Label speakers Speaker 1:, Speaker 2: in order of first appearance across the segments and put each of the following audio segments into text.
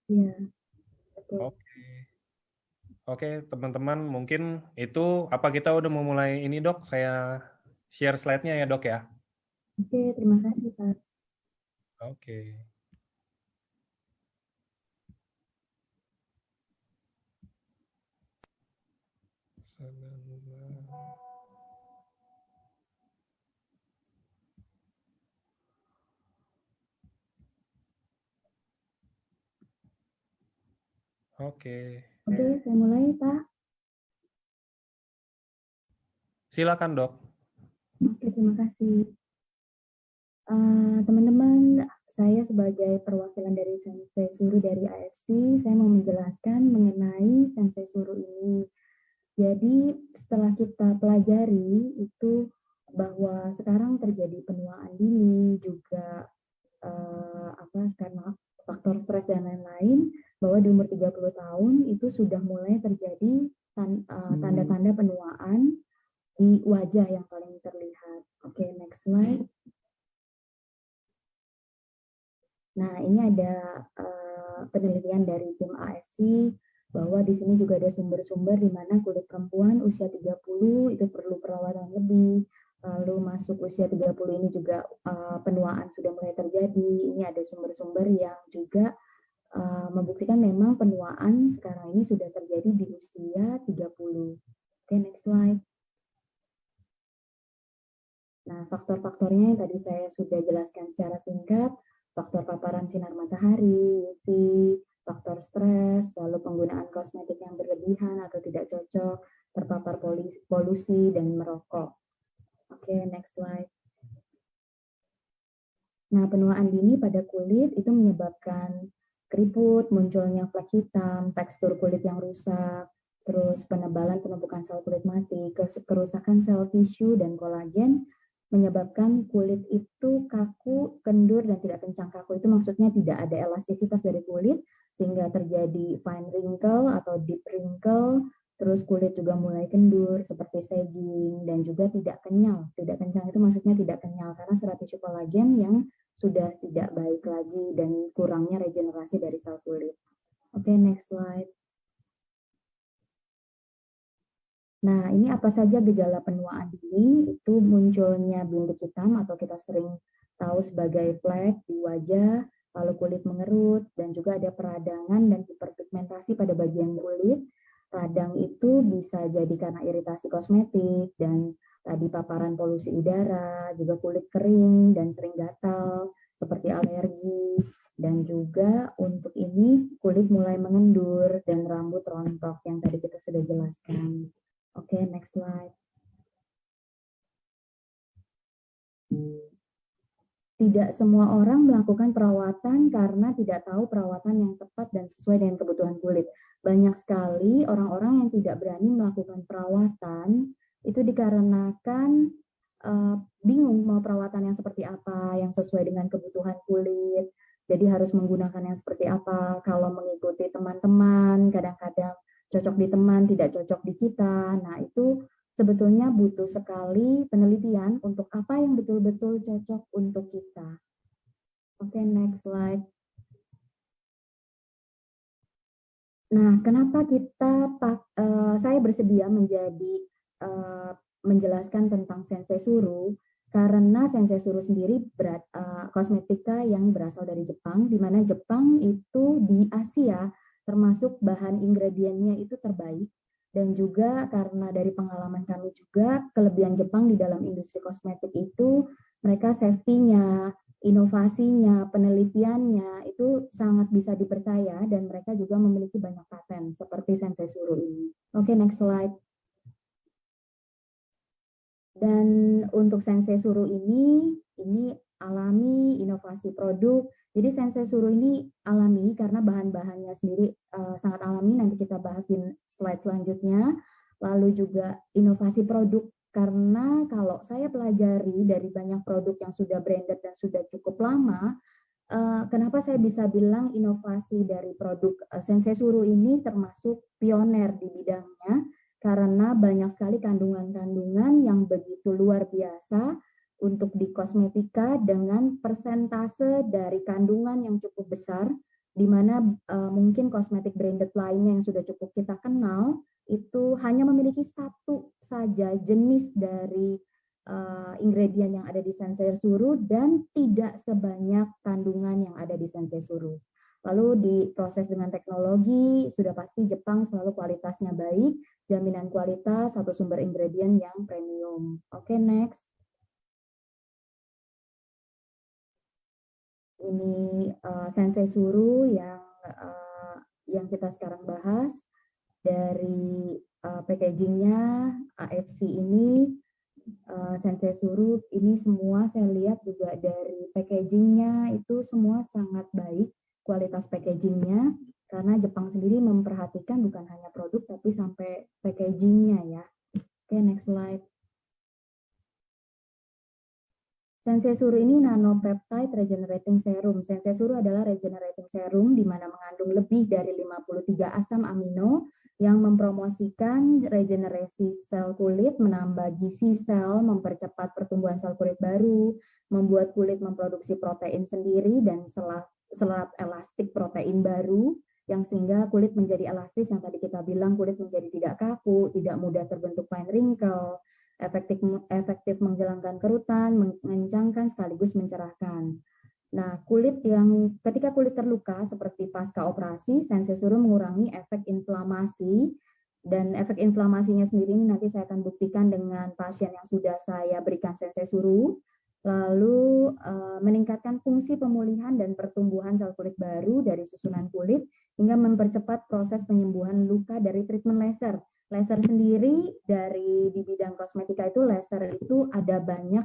Speaker 1: Iya, betul.
Speaker 2: Oke. Oke, teman-teman, mungkin itu apa kita udah mau mulai ini, Dok? Saya share slide-nya ya, Dok ya.
Speaker 1: Oke, terima kasih, Pak.
Speaker 2: Oke. Oke.
Speaker 1: Oke, saya mulai, Pak.
Speaker 2: Silakan, Dok.
Speaker 1: Oke, terima kasih. Teman-teman, saya sebagai perwakilan dari Sensei Suru dari AFC, saya mau menjelaskan mengenai Sensei Suru ini. Jadi setelah kita pelajari itu bahwa sekarang terjadi penuaan dini juga karena faktor stres dan lain-lain, bahwa di umur 30 tahun itu sudah mulai terjadi tanda-tanda penuaan di wajah yang paling terlihat. Oke, next slide. Nah, ini ada penelitian dari tim AFC bahwa di sini juga ada sumber-sumber di mana kulit perempuan usia 30 itu perlu perawatan lebih. Lalu masuk usia 30 ini juga penuaan sudah mulai terjadi. Ini ada sumber-sumber yang juga membuktikan memang penuaan sekarang ini sudah terjadi di usia 30. Oke, next slide. Nah, faktor-faktornya yang tadi saya sudah jelaskan secara singkat, faktor paparan sinar matahari, UV, faktor stres, lalu penggunaan kosmetik yang berlebihan atau tidak cocok, terpapar polusi, dan merokok. Oke, next slide. Nah, penuaan dini pada kulit itu menyebabkan keriput, munculnya flek hitam, tekstur kulit yang rusak, terus penebalan penumpukan sel kulit mati, kerusakan sel tisu dan kolagen, menyebabkan kulit itu kaku, kendur, dan tidak kencang. Kaku itu maksudnya tidak ada elastisitas dari kulit, sehingga terjadi fine wrinkle atau deep wrinkle, terus kulit juga mulai kendur seperti saging, dan juga tidak kenyal. Tidak kencang itu maksudnya tidak kenyal, karena serat tisu kolagen yang sudah tidak baik lagi dan kurangnya regenerasi dari sel kulit. Oke, next slide. Nah, ini apa saja gejala penuaan dini? Itu munculnya bintik hitam atau kita sering tahu sebagai flek di wajah, lalu kulit mengerut, dan juga ada peradangan dan hiperpigmentasi pada bagian kulit. Radang itu bisa jadi karena iritasi kosmetik dan tadi paparan polusi udara, juga kulit kering dan sering gatal seperti alergi, dan juga untuk ini kulit mulai mengendur dan rambut rontok yang tadi kita sudah jelaskan. Oke, next slide. Tidak semua orang melakukan perawatan karena tidak tahu perawatan yang tepat dan sesuai dengan kebutuhan kulit. Banyak sekali orang-orang yang tidak berani melakukan perawatan itu dikarenakan bingung mau perawatan yang seperti apa, yang sesuai dengan kebutuhan kulit. Jadi harus menggunakan yang seperti apa. Kalau mengikuti teman-teman, kadang-kadang cocok di teman, tidak cocok di kita. Nah, itu sebetulnya butuh sekali penelitian untuk apa yang betul-betul cocok untuk kita. Oke, next slide. Nah, kenapa saya bersedia menjadi menjelaskan tentang Sensei Suru? Karena Sensei Suru sendiri kosmetika yang berasal dari Jepang, di mana Jepang itu di Asia termasuk bahan ingredientnya itu terbaik, dan juga karena dari pengalaman kami juga kelebihan Jepang di dalam industri kosmetik itu mereka safety-nya, inovasinya, penelitiannya itu sangat bisa dipercaya, dan mereka juga memiliki banyak paten seperti Sensei Suru ini. Oke, next slide. Dan untuk Sensei Suru ini alami, inovasi produk. Jadi Sensei Suru ini alami karena bahan-bahannya sendiri sangat alami, nanti kita bahas di slide selanjutnya. Lalu juga inovasi produk, karena kalau saya pelajari dari banyak produk yang sudah branded dan sudah cukup lama, kenapa saya bisa bilang inovasi dari produk Sensei Suru ini termasuk pioner di bidangnya, karena banyak sekali kandungan-kandungan yang begitu luar biasa untuk di kosmetika dengan persentase dari kandungan yang cukup besar di mana mungkin kosmetik branded lainnya yang sudah cukup kita kenal itu hanya memiliki satu saja jenis dari ingredient yang ada di Sensei Suru dan tidak sebanyak kandungan yang ada di Sensei Suru. Lalu diproses dengan teknologi, sudah pasti Jepang selalu kualitasnya baik, jaminan kualitas, satu sumber ingredient yang premium. Oke, next. Ini Sensei Suru yang kita sekarang bahas. Dari packagingnya, AFC ini, Sensei Suru ini semua saya lihat juga dari packagingnya itu semua sangat baik kualitas packagingnya, karena Jepang sendiri memperhatikan bukan hanya produk tapi sampai packagingnya ya. Oke, next slide. Sensei Suru ini nanopeptide regenerating serum. Sensei Suru adalah regenerating serum di mana mengandung lebih dari 53 asam amino yang mempromosikan regenerasi sel kulit, menambah gizi sel, mempercepat pertumbuhan sel kulit baru, membuat kulit memproduksi protein sendiri dan serat elastik protein baru yang sehingga kulit menjadi elastis, yang tadi kita bilang kulit menjadi tidak kaku, tidak mudah terbentuk fine wrinkle, efektif menghilangkan kerutan, mengencangkan sekaligus mencerahkan. Nah, ketika kulit terluka seperti pasca operasi, Sensei Suru mengurangi efek inflamasi, dan efek inflamasinya sendiri ini nanti saya akan buktikan dengan pasien yang sudah saya berikan Sensei Suru. Lalu meningkatkan fungsi pemulihan dan pertumbuhan sel kulit baru dari susunan kulit hingga mempercepat proses penyembuhan luka dari treatment laser. Laser sendiri di bidang kosmetika itu laser itu ada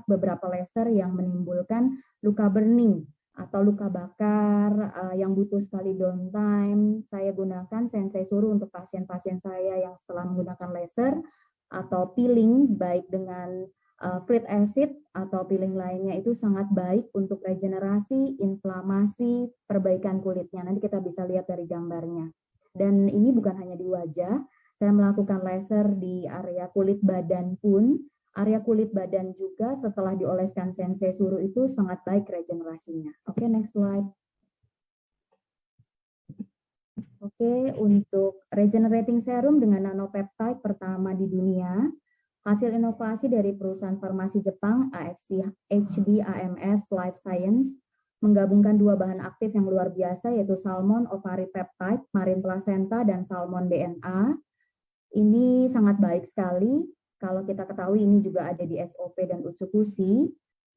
Speaker 1: beberapa laser yang menimbulkan luka burning atau luka bakar yang butuh sekali downtime. Saya gunakan Sensei Suru untuk pasien-pasien saya yang setelah menggunakan laser atau peeling baik dengan fruit acid atau peeling lainnya itu sangat baik untuk regenerasi, inflamasi, perbaikan kulitnya. Nanti kita bisa lihat dari gambarnya. Dan ini bukan hanya di wajah, saya melakukan laser di area kulit badan pun. Area kulit badan juga setelah dioleskan Sensei Suru itu sangat baik regenerasinya. Oke, next slide. Oke, untuk regenerating serum dengan nanopeptide pertama di dunia, hasil inovasi dari perusahaan farmasi Jepang, AFC HD AMS Life Science, menggabungkan dua bahan aktif yang luar biasa, yaitu salmon ovaripeptide, marine placenta, dan salmon DNA. Ini sangat baik sekali. Kalau kita ketahui ini juga ada di SOP dan Utsukushi.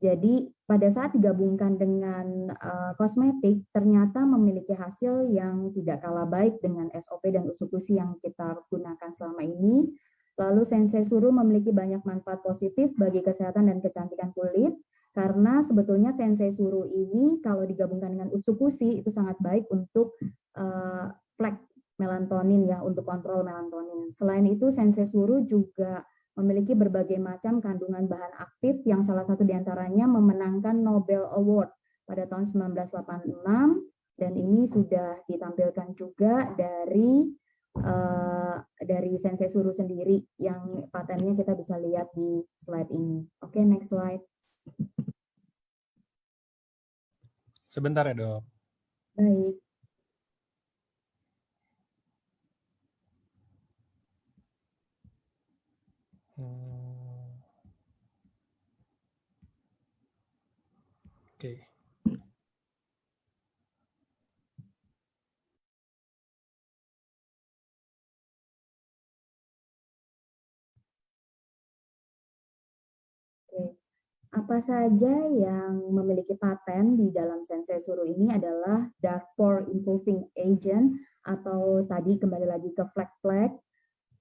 Speaker 1: Jadi pada saat digabungkan dengan kosmetik, ternyata memiliki hasil yang tidak kalah baik dengan SOP dan Utsukushi yang kita gunakan selama ini. Lalu Sensei Suru memiliki banyak manfaat positif bagi kesehatan dan kecantikan kulit, karena sebetulnya Sensei Suru ini kalau digabungkan dengan Utsukushi itu sangat baik untuk flek melatonin ya, untuk kontrol melatonin. Selain itu Sensei Suru juga memiliki berbagai macam kandungan bahan aktif yang salah satu diantaranya memenangkan Nobel Award pada tahun 1986, dan ini sudah ditampilkan juga dari Sensei Suru sendiri yang patennya kita bisa lihat di slide ini. Oke, next slide.
Speaker 2: Sebentar ya, Dok.
Speaker 1: Baik.
Speaker 2: Oke.
Speaker 1: Apa saja yang memiliki paten di dalam Sensei Suru ini adalah dark pore improving agent, atau tadi kembali lagi ke flek-flek,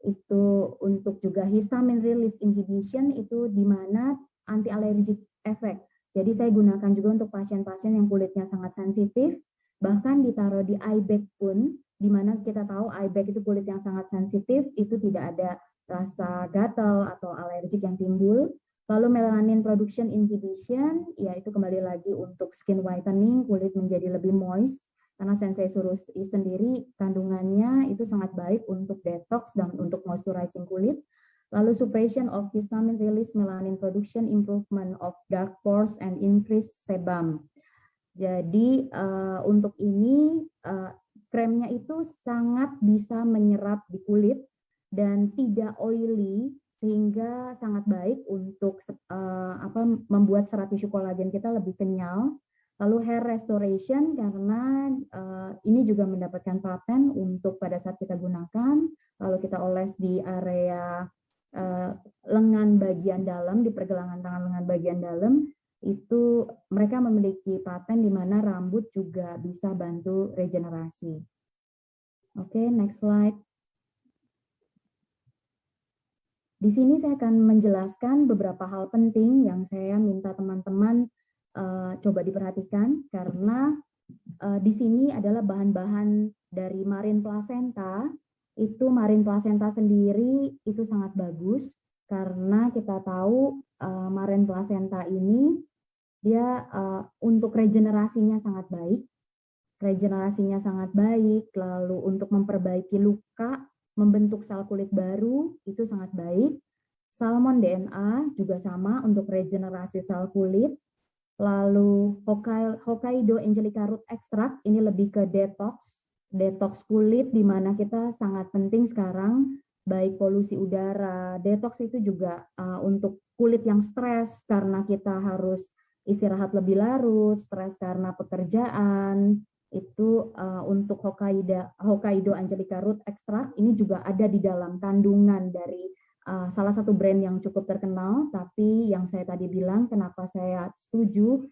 Speaker 1: itu untuk juga histamine release inhibition, itu di mana anti allergic effect. Jadi saya gunakan juga untuk pasien-pasien yang kulitnya sangat sensitif, bahkan ditaruh di eye bag pun, di mana kita tahu eye bag itu kulit yang sangat sensitif, itu tidak ada rasa gatal atau alergik yang timbul. Lalu melanin production inhibition, yaitu kembali lagi untuk skin whitening, kulit menjadi lebih moist, karena Sensei Suru sendiri kandungannya itu sangat baik untuk detox dan untuk moisturizing kulit. Lalu suppression of histamine release, melanin production, improvement of dark pores, and increase sebum. Jadi untuk ini kremnya itu sangat bisa menyerap di kulit dan tidak oily sehingga sangat baik untuk membuat serat tisu kolagen kita lebih kenyal. Lalu hair restoration karena ini juga mendapatkan paten untuk pada saat kita gunakan, lalu kita oles di area lengan bagian dalam, di pergelangan tangan lengan bagian dalam, itu mereka memiliki paten di mana rambut juga bisa bantu regenerasi. Oke, next slide. Di sini saya akan menjelaskan beberapa hal penting yang saya minta teman-teman coba diperhatikan karena di sini adalah bahan-bahan dari marine placenta. Itu marine placenta sendiri itu sangat bagus karena kita tahu marine placenta ini dia untuk regenerasinya sangat baik. Regenerasinya sangat baik, lalu untuk memperbaiki luka, membentuk sel kulit baru, itu sangat baik. Salmon DNA juga sama untuk regenerasi sel kulit. Lalu Hokkaido Angelica Root Extract, ini lebih ke detox kulit, di mana kita sangat penting sekarang, baik polusi udara, detox itu juga untuk kulit yang stres, karena kita harus istirahat lebih larut, stres karena pekerjaan, itu untuk Hokkaido Angelica Root Extract ini juga ada di dalam kandungan dari salah satu brand yang cukup terkenal, tapi yang saya tadi bilang kenapa saya setuju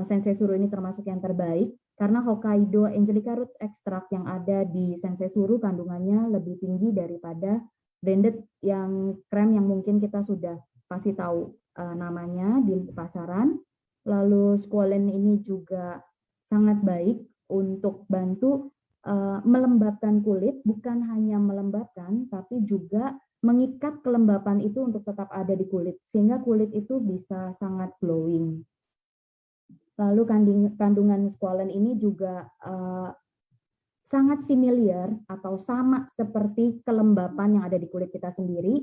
Speaker 1: Sensei Suru ini termasuk yang terbaik, karena Hokkaido Angelica Root Extract yang ada di Sensei Suru kandungannya lebih tinggi daripada branded yang krem yang mungkin kita sudah pasti tahu namanya di pasaran. Lalu squalene ini juga sangat baik untuk bantu melembabkan kulit, bukan hanya melembabkan, tapi juga mengikat kelembapan itu untuk tetap ada di kulit, sehingga kulit itu bisa sangat glowing. Lalu kandungan squalene ini juga sangat similar atau sama seperti kelembapan yang ada di kulit kita sendiri,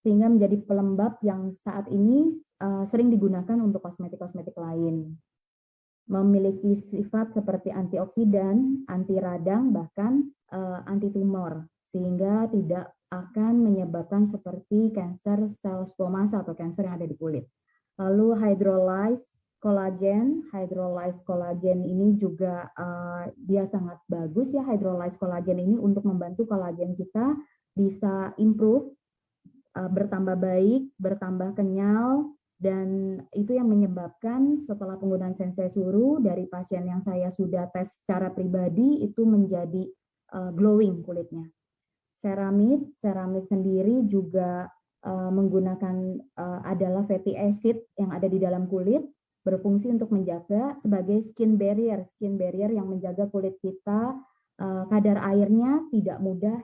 Speaker 1: sehingga menjadi pelembab yang saat ini sering digunakan untuk kosmetik-kosmetik lain. Memiliki sifat seperti antioksidan, anti radang, bahkan anti tumor, sehingga tidak akan menyebabkan seperti kanker sel squamous atau kanker yang ada di kulit. Lalu hydrolyzed collagen ini juga dia sangat bagus ya, hydrolyzed collagen ini untuk membantu kolagen kita bisa improve, bertambah baik, bertambah kenyal, dan itu yang menyebabkan setelah penggunaan Sensei Suru dari pasien yang saya sudah tes secara pribadi itu menjadi glowing kulitnya. Ceramide sendiri juga menggunakan adalah fatty acid yang ada di dalam kulit, berfungsi untuk menjaga sebagai skin barrier yang menjaga kulit kita kadar airnya tidak mudah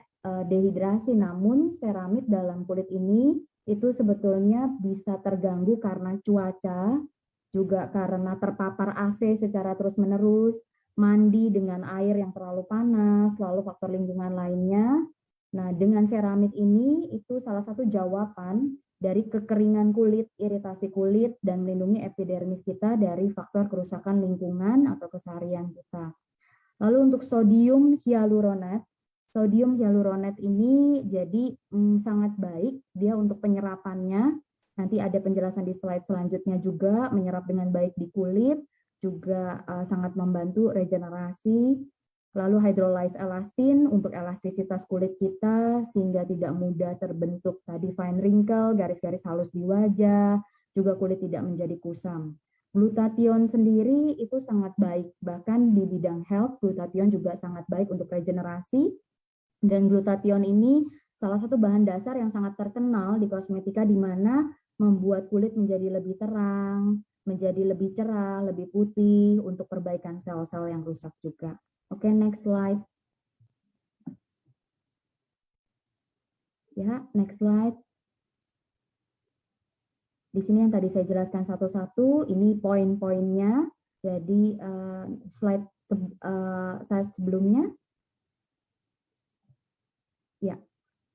Speaker 1: dehidrasi, namun ceramide dalam kulit ini itu sebetulnya bisa terganggu karena cuaca, juga karena terpapar AC secara terus-menerus, mandi dengan air yang terlalu panas, lalu faktor lingkungan lainnya. Nah, dengan ceramide ini itu salah satu jawaban dari kekeringan kulit, iritasi kulit, dan melindungi epidermis kita dari faktor kerusakan lingkungan atau keseharian kita. Lalu untuk sodium hyaluronate ini jadi sangat baik dia untuk penyerapannya. Nanti ada penjelasan di slide selanjutnya juga, menyerap dengan baik di kulit, juga sangat membantu regenerasi. Lalu hydrolyzed elastin untuk elastisitas kulit kita sehingga tidak mudah terbentuk tadi fine wrinkle, garis-garis halus di wajah, juga kulit tidak menjadi kusam. Glutathione sendiri itu sangat baik, bahkan di bidang health glutathione juga sangat baik untuk regenerasi. Dan glutathione ini salah satu bahan dasar yang sangat terkenal di kosmetika, di mana membuat kulit menjadi lebih terang, menjadi lebih cerah, lebih putih untuk perbaikan sel-sel yang rusak juga. Oke, next slide. Ya, next slide. Di sini yang tadi saya jelaskan satu-satu, ini poin-poinnya. Jadi slide saya sebelumnya. Ya,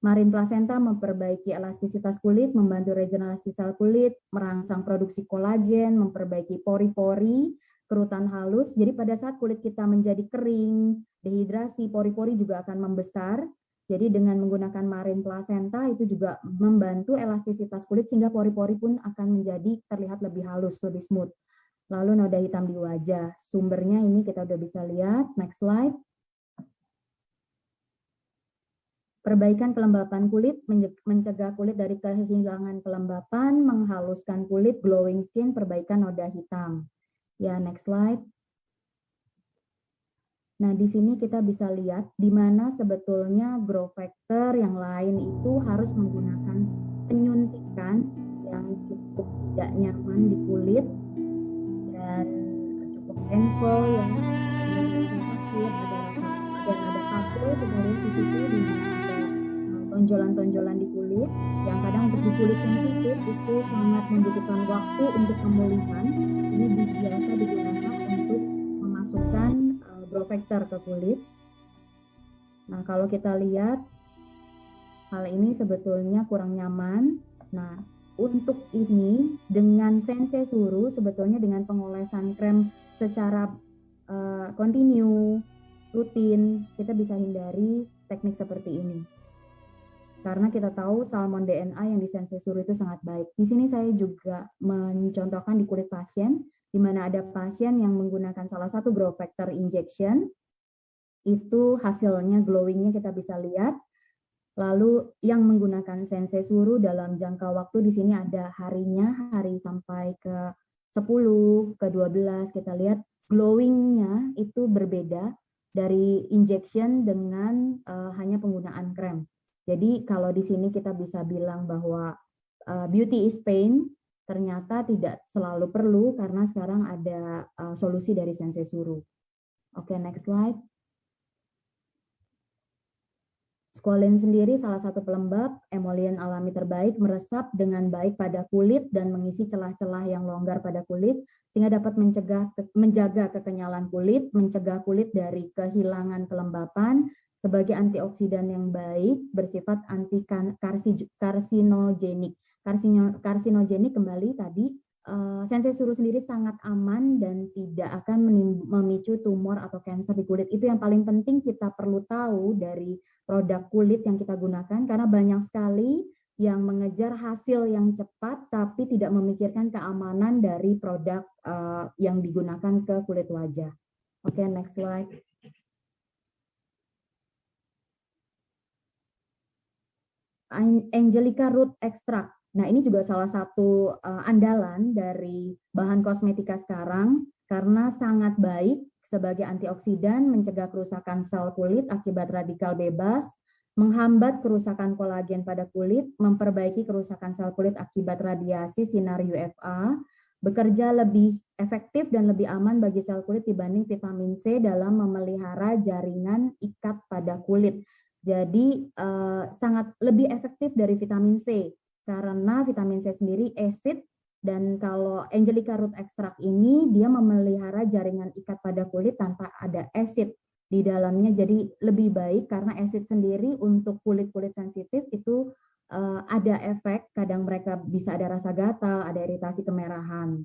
Speaker 1: marine placenta memperbaiki elastisitas kulit, membantu regenerasi sel kulit, merangsang produksi kolagen, memperbaiki pori-pori, kerutan halus. Jadi pada saat kulit kita menjadi kering, dehidrasi, pori-pori juga akan membesar. Jadi dengan menggunakan marine placenta itu juga membantu elastisitas kulit sehingga pori-pori pun akan menjadi terlihat lebih halus, lebih smooth. Lalu noda hitam di wajah. Sumbernya ini kita udah bisa lihat. Next slide. Perbaikan kelembapan kulit, mencegah kulit dari kehilangan kelembapan, menghaluskan kulit, glowing skin, perbaikan noda hitam. Ya, next slide. Nah, di sini kita bisa lihat di mana sebetulnya growth factor yang lain itu harus menggunakan penyuntikan yang cukup tidak nyaman di kulit dan cukup painful ya, dan rasa sakit, ada rasa dan ada pate, kita lihat di situ di mana ada tonjolan-tonjolan di kulit yang kadang untuk di kulit sensitif itu sangat membutuhkan waktu untuk pemulihan. Ini biasa digunakan untuk memasukkan growth factor ke kulit. Nah, kalau kita lihat hal ini sebetulnya kurang nyaman. Nah, untuk ini dengan Sensei Suru sebetulnya dengan pengolesan krem secara kontinu, rutin, kita bisa hindari teknik seperti ini. Karena kita tahu salmon DNA yang di Sensei Suru itu sangat baik. Di sini saya juga mencontohkan di kulit pasien, di mana ada pasien yang menggunakan salah satu growth factor injection, itu hasilnya glowingnya kita bisa lihat. Lalu yang menggunakan Sensei Suru dalam jangka waktu di sini ada harinya, hari sampai ke 10, ke 12, kita lihat glowingnya itu berbeda dari injection dengan hanya penggunaan krem. Jadi kalau di sini kita bisa bilang bahwa beauty is pain, ternyata tidak selalu perlu karena sekarang ada solusi dari Sensei Suru. Oke, next slide. Squalene sendiri salah satu pelembab emollient alami terbaik, meresap dengan baik pada kulit dan mengisi celah-celah yang longgar pada kulit sehingga dapat menjaga kekenyalan kulit, mencegah kulit dari kehilangan kelembapan sebagai antioksidan yang baik, bersifat anti karsinogenik. Karsinogenik kembali tadi Sensei Suru sendiri sangat aman dan tidak akan memicu tumor atau kanker di kulit. Itu yang paling penting kita perlu tahu dari produk kulit yang kita gunakan, karena banyak sekali yang mengejar hasil yang cepat tapi tidak memikirkan keamanan dari produk yang digunakan ke kulit wajah. Oke, next slide. Angelica Root Extract. Nah, ini juga salah satu andalan dari bahan kosmetika sekarang karena sangat baik sebagai antioksidan, mencegah kerusakan sel kulit akibat radikal bebas, menghambat kerusakan kolagen pada kulit, memperbaiki kerusakan sel kulit akibat radiasi sinar UVA, bekerja lebih efektif dan lebih aman bagi sel kulit dibanding vitamin C dalam memelihara jaringan ikat pada kulit. Jadi sangat lebih efektif dari vitamin C karena vitamin C sendiri acid, dan kalau Angelica Root Extract ini dia memelihara jaringan ikat pada kulit tanpa ada acid di dalamnya, jadi lebih baik karena acid sendiri untuk kulit-kulit sensitif itu ada efek, kadang mereka bisa ada rasa gatal, ada iritasi kemerahan.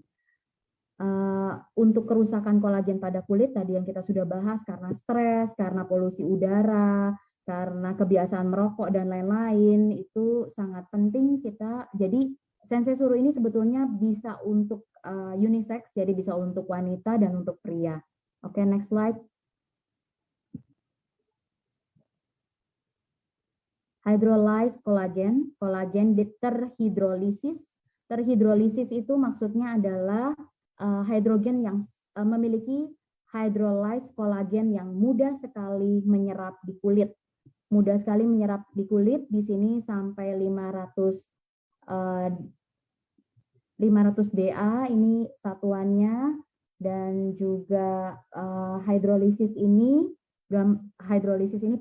Speaker 1: Untuk kerusakan kolagen pada kulit tadi yang kita sudah bahas karena stres, karena polusi udara, karena kebiasaan merokok dan lain-lain, itu sangat penting kita. Jadi Sensei Suru ini sebetulnya bisa untuk unisex, jadi bisa untuk wanita dan untuk pria. Oke, next slide. Hydrolyzed collagen, kolagen terhidrolisis. Terhidrolisis itu maksudnya adalah hidrogen yang memiliki hydrolyzed kolagen yang mudah sekali menyerap di kulit. Mudah sekali menyerap di kulit, di sini sampai 500 DA ini satuannya, dan juga hidrolisis ini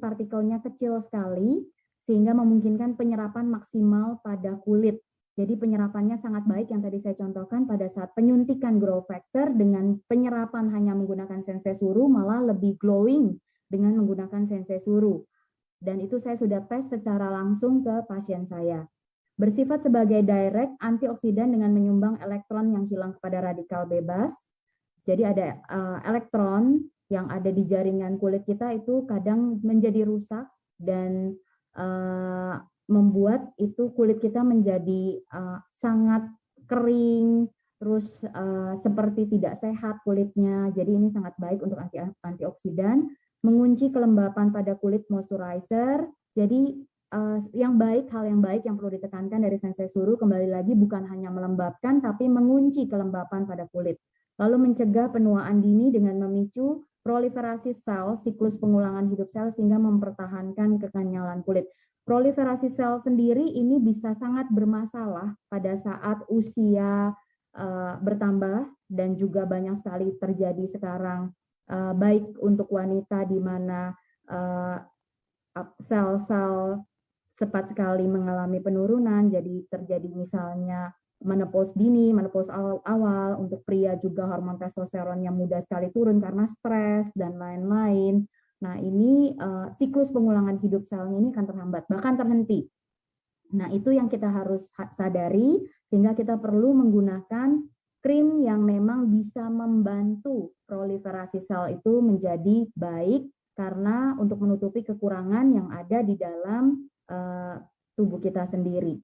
Speaker 1: partikelnya kecil sekali sehingga memungkinkan penyerapan maksimal pada kulit. Jadi penyerapannya sangat baik yang tadi saya contohkan pada saat penyuntikan growth factor dengan penyerapan hanya menggunakan Sensei Suru malah lebih glowing dengan menggunakan Sensei Suru. Dan itu saya sudah tes secara langsung ke pasien saya. Bersifat sebagai direct antioksidan dengan menyumbang elektron yang hilang kepada radikal bebas. Jadi ada elektron yang ada di jaringan kulit kita itu kadang menjadi rusak dan membuat itu kulit kita menjadi sangat kering, terus seperti tidak sehat kulitnya. Jadi ini sangat baik untuk antioksidan, mengunci kelembapan pada kulit moisturizer. Jadi hal yang baik yang perlu ditekankan dari Sensei Suru kembali lagi bukan hanya melembabkan tapi mengunci kelembapan pada kulit. Lalu mencegah penuaan dini dengan memicu proliferasi sel, siklus pengulangan hidup sel sehingga mempertahankan kekenyalan kulit. Proliferasi sel sendiri ini bisa sangat bermasalah pada saat usia bertambah dan juga banyak sekali terjadi sekarang baik untuk wanita di mana sel-sel cepat sekali mengalami penurunan, jadi terjadi misalnya menopause dini, menopause awal, untuk pria juga hormon testosteron yang mudah sekali turun karena stres dan lain-lain. Nah ini siklus pengulangan hidup selnya ini akan terhambat, bahkan terhenti. Nah itu yang kita harus sadari, sehingga kita perlu menggunakan krim yang memang bisa membantu proliferasi sel itu menjadi baik, karena untuk menutupi kekurangan yang ada di dalam tubuh kita sendiri.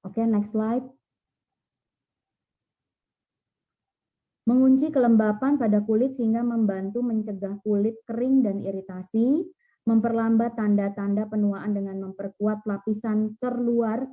Speaker 1: Oke, next slide. Mengunci kelembapan pada kulit sehingga membantu mencegah kulit kering dan iritasi, memperlambat tanda-tanda penuaan dengan memperkuat lapisan terluar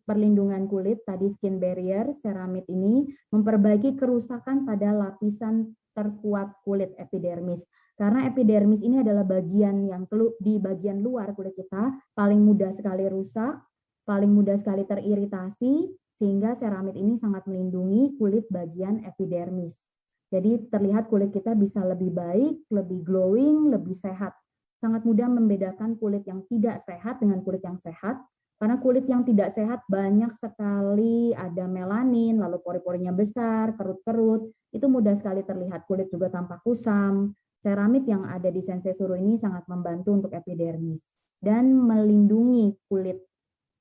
Speaker 1: perlindungan kulit, tadi skin barrier, ceramide ini, memperbaiki kerusakan pada lapisan terkuat kulit epidermis. Karena epidermis ini adalah bagian yang di bagian luar kulit kita, paling mudah sekali rusak, paling mudah sekali teriritasi, sehingga ceramide ini sangat melindungi kulit bagian epidermis. Jadi terlihat kulit kita bisa lebih baik, lebih glowing, lebih sehat. Sangat mudah membedakan kulit yang tidak sehat dengan kulit yang sehat, karena kulit yang tidak sehat banyak sekali ada melanin, lalu pori-porinya besar, kerut-kerut, itu mudah sekali terlihat. Kulit juga tampak kusam. Ceramide yang ada di Sensei Suru ini sangat membantu untuk epidermis dan melindungi kulit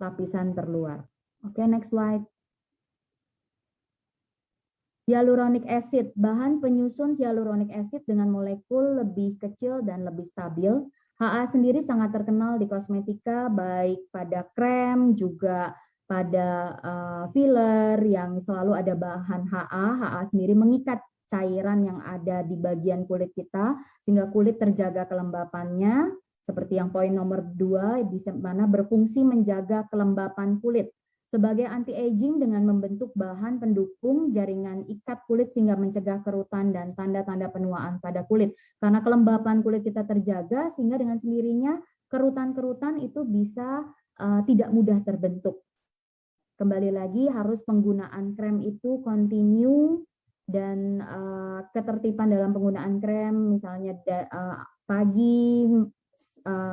Speaker 1: lapisan terluar. Oke, next slide. Hyaluronic acid, bahan penyusun hyaluronic acid dengan molekul lebih kecil dan lebih stabil. HA sendiri sangat terkenal di kosmetika, baik pada krem, juga pada filler yang selalu ada bahan HA. HA sendiri mengikat cairan yang ada di bagian kulit kita, sehingga kulit terjaga kelembapannya, seperti yang poin nomor 2, di mana berfungsi menjaga kelembapan kulit. Sebagai anti-aging dengan membentuk bahan pendukung jaringan ikat kulit sehingga mencegah kerutan dan tanda-tanda penuaan pada kulit. Karena kelembapan kulit kita terjaga, sehingga dengan sendirinya kerutan-kerutan itu bisa tidak mudah terbentuk. Kembali lagi, harus penggunaan krem itu continue dan ketertiban dalam penggunaan krem, misalnya pagi,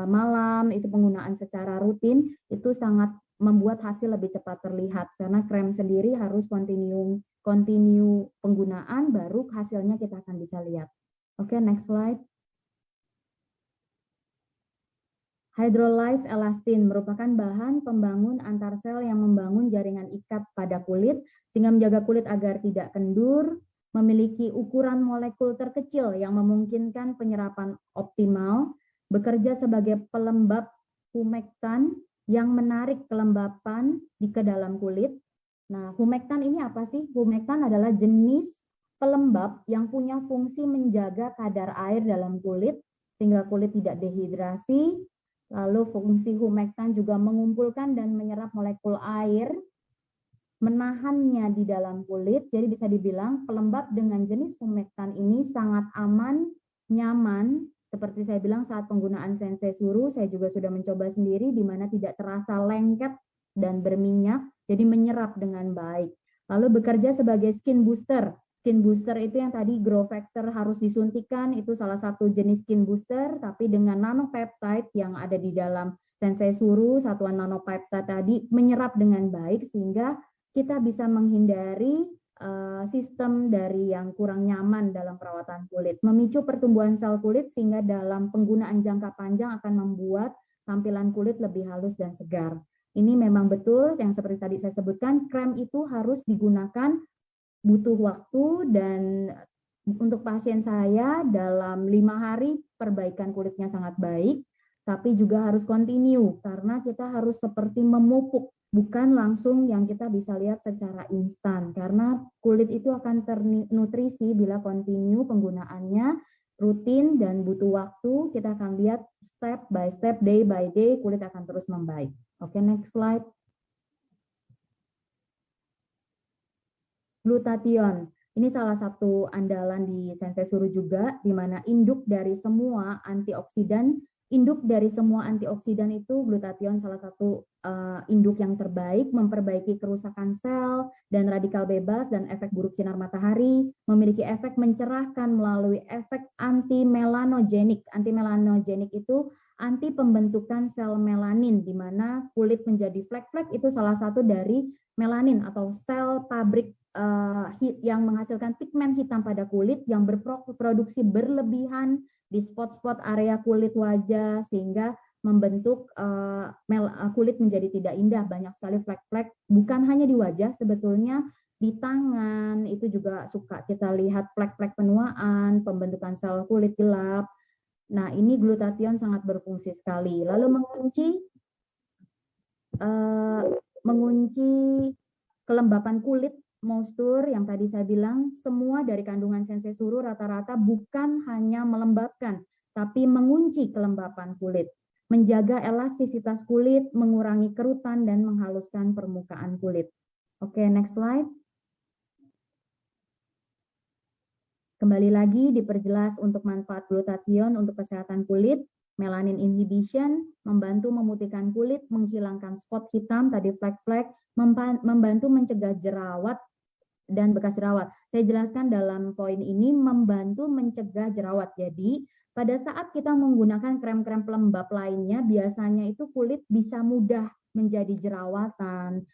Speaker 1: malam, itu penggunaan secara rutin, itu sangat membuat hasil lebih cepat terlihat, karena krem sendiri harus continue penggunaan, baru hasilnya kita akan bisa lihat. Oke, next slide. Hydrolyzed elastin merupakan bahan pembangun antar sel yang membangun jaringan ikat pada kulit, sehingga menjaga kulit agar tidak kendur, memiliki ukuran molekul terkecil yang memungkinkan penyerapan optimal, bekerja sebagai pelembab humektan yang menarik kelembapan ke dalam kulit. Nah, humektan ini apa sih? Humektan adalah jenis pelembab yang punya fungsi menjaga kadar air dalam kulit sehingga kulit tidak dehidrasi. Lalu fungsi humektan juga mengumpulkan dan menyerap molekul air, menahannya di dalam kulit. Jadi bisa dibilang pelembab dengan jenis humektan ini sangat aman, nyaman. Seperti saya bilang saat penggunaan Sensei Suru, saya juga sudah mencoba sendiri di mana tidak terasa lengket dan berminyak, jadi menyerap dengan baik. Lalu bekerja sebagai skin booster. Skin booster itu yang tadi growth factor harus disuntikan, itu salah satu jenis skin booster, tapi dengan nanopeptide yang ada di dalam Sensei Suru, satuan nanopeptide tadi menyerap dengan baik sehingga kita bisa menghindari sistem dari yang kurang nyaman dalam perawatan kulit, memicu pertumbuhan sel kulit sehingga dalam penggunaan jangka panjang akan membuat tampilan kulit lebih halus dan segar. Ini memang betul yang seperti tadi saya sebutkan, krem itu harus digunakan butuh waktu dan Untuk pasien saya dalam 5 hari perbaikan kulitnya sangat baik, tapi juga harus continue karena kita harus seperti memupuk, bukan langsung yang kita bisa lihat secara instan karena kulit itu akan ternutrisi bila continue penggunaannya rutin dan butuh waktu. Kita akan lihat step by step, day by day, kulit akan terus membaik. Oke, next slide. Glutathione. Ini salah satu andalan di Sensei Suru juga, di mana induk dari semua antioksidan itu glutathione salah satu induk yang terbaik, memperbaiki kerusakan sel dan radikal bebas dan efek buruk sinar matahari, memiliki efek mencerahkan melalui efek anti-melanogenik. Anti-melanogenik itu anti pembentukan sel melanin, di mana kulit menjadi flek-flek itu salah satu dari melanin atau sel pabrik yang menghasilkan pigmen hitam pada kulit yang berproduksi berlebihan di spot-spot area kulit wajah sehingga membentuk kulit menjadi tidak indah, banyak sekali flek-flek, bukan hanya di wajah, sebetulnya di tangan itu juga suka kita lihat flek-flek penuaan, pembentukan sel kulit gelap. Nah, ini glutathione sangat berfungsi sekali. Lalu mengunci kelembapan kulit, moisture yang tadi saya bilang, semua dari kandungan Sensei Suru rata-rata bukan hanya melembabkan, tapi mengunci kelembapan kulit, menjaga elastisitas kulit, mengurangi kerutan, dan menghaluskan permukaan kulit. Oke, next slide. Kembali lagi diperjelas untuk manfaat glutathione untuk kesehatan kulit. Melanin inhibition, membantu memutihkan kulit, menghilangkan spot hitam, tadi flek-flek, membantu mencegah jerawat dan bekas jerawat. Saya jelaskan dalam poin ini membantu mencegah jerawat. Jadi, pada saat kita menggunakan krem-krem pelembab lainnya, biasanya itu kulit bisa mudah menjadi jerawatan,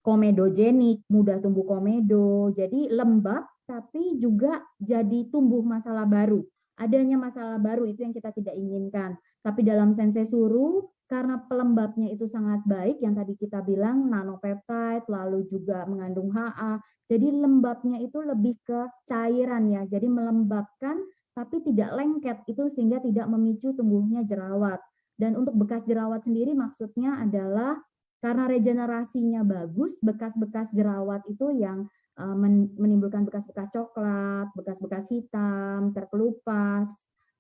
Speaker 1: komedogenik, mudah tumbuh komedo. Jadi lembab tapi juga jadi tumbuh masalah baru. Adanya masalah baru itu yang kita tidak inginkan. Tapi dalam Sensei Suru, karena pelembabnya itu sangat baik, yang tadi kita bilang nanopeptide, lalu juga mengandung HA, jadi lembabnya itu lebih ke cairan ya, jadi melembabkan tapi tidak lengket itu sehingga tidak memicu tumbuhnya jerawat. Dan untuk bekas jerawat sendiri maksudnya adalah karena regenerasinya bagus, bekas-bekas jerawat itu yang menimbulkan bekas-bekas coklat, bekas-bekas hitam, terkelupas,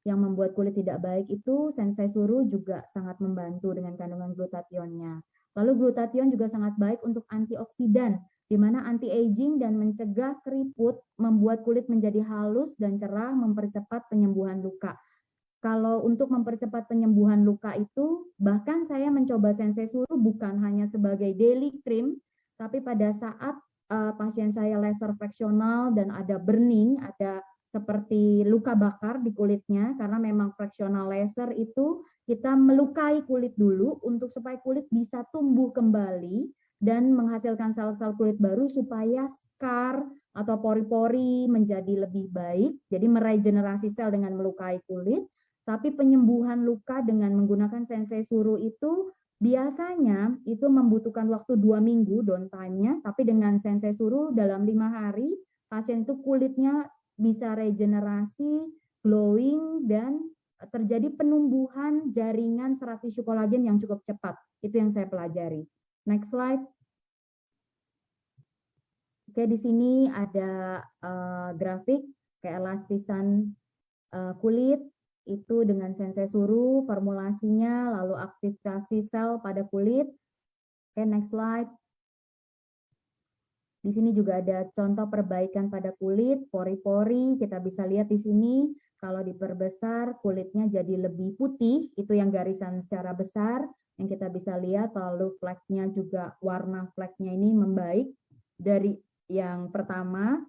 Speaker 1: yang membuat kulit tidak baik itu Sensei Suru juga sangat membantu dengan kandungan glutathione-nya. Lalu glutathione juga sangat baik untuk antioksidan, di mana anti-aging dan mencegah keriput, membuat kulit menjadi halus dan cerah, mempercepat penyembuhan luka. Kalau untuk mempercepat penyembuhan luka itu, bahkan saya mencoba Sensei Suru bukan hanya sebagai daily cream, tapi pada saat pasien saya laser fraksional dan ada burning, ada seperti luka bakar di kulitnya, karena memang fraksional laser itu kita melukai kulit dulu untuk supaya kulit bisa tumbuh kembali dan menghasilkan sel-sel kulit baru supaya scar atau pori-pori menjadi lebih baik, jadi meregenerasi sel dengan melukai kulit. Tapi penyembuhan luka dengan menggunakan Sensei Suru itu biasanya itu membutuhkan waktu 2 minggu downtime-nya, tapi dengan Sensei Suru dalam 5 hari, pasien itu kulitnya bisa regenerasi, glowing, dan terjadi penumbuhan jaringan serat tisu kolagen yang cukup cepat. Itu yang saya pelajari. Next slide. Oke, di sini ada grafik keelastisan kulit, itu dengan Sensei Suru, formulasinya, lalu aktivasi sel pada kulit. Oke, next slide. Di sini juga ada contoh perbaikan pada kulit, pori-pori, kita bisa lihat di sini, kalau diperbesar kulitnya jadi lebih putih, itu yang garisan secara besar, yang kita bisa lihat, lalu fleknya juga, warna fleknya ini membaik, dari yang pertama,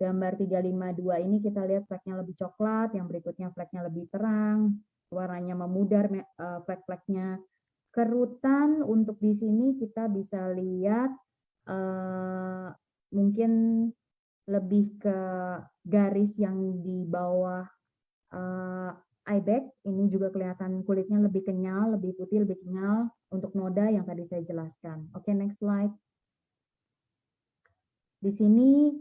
Speaker 1: gambar 352 ini kita lihat fleknya lebih coklat, yang berikutnya fleknya lebih terang, warnanya memudar flek-fleknya. Kerutan untuk di sini kita bisa lihat mungkin lebih ke garis yang di bawah eye bag, ini juga kelihatan kulitnya lebih kenyal, lebih putih, lebih kenyal untuk noda yang tadi saya jelaskan. Oke, next slide. Di sini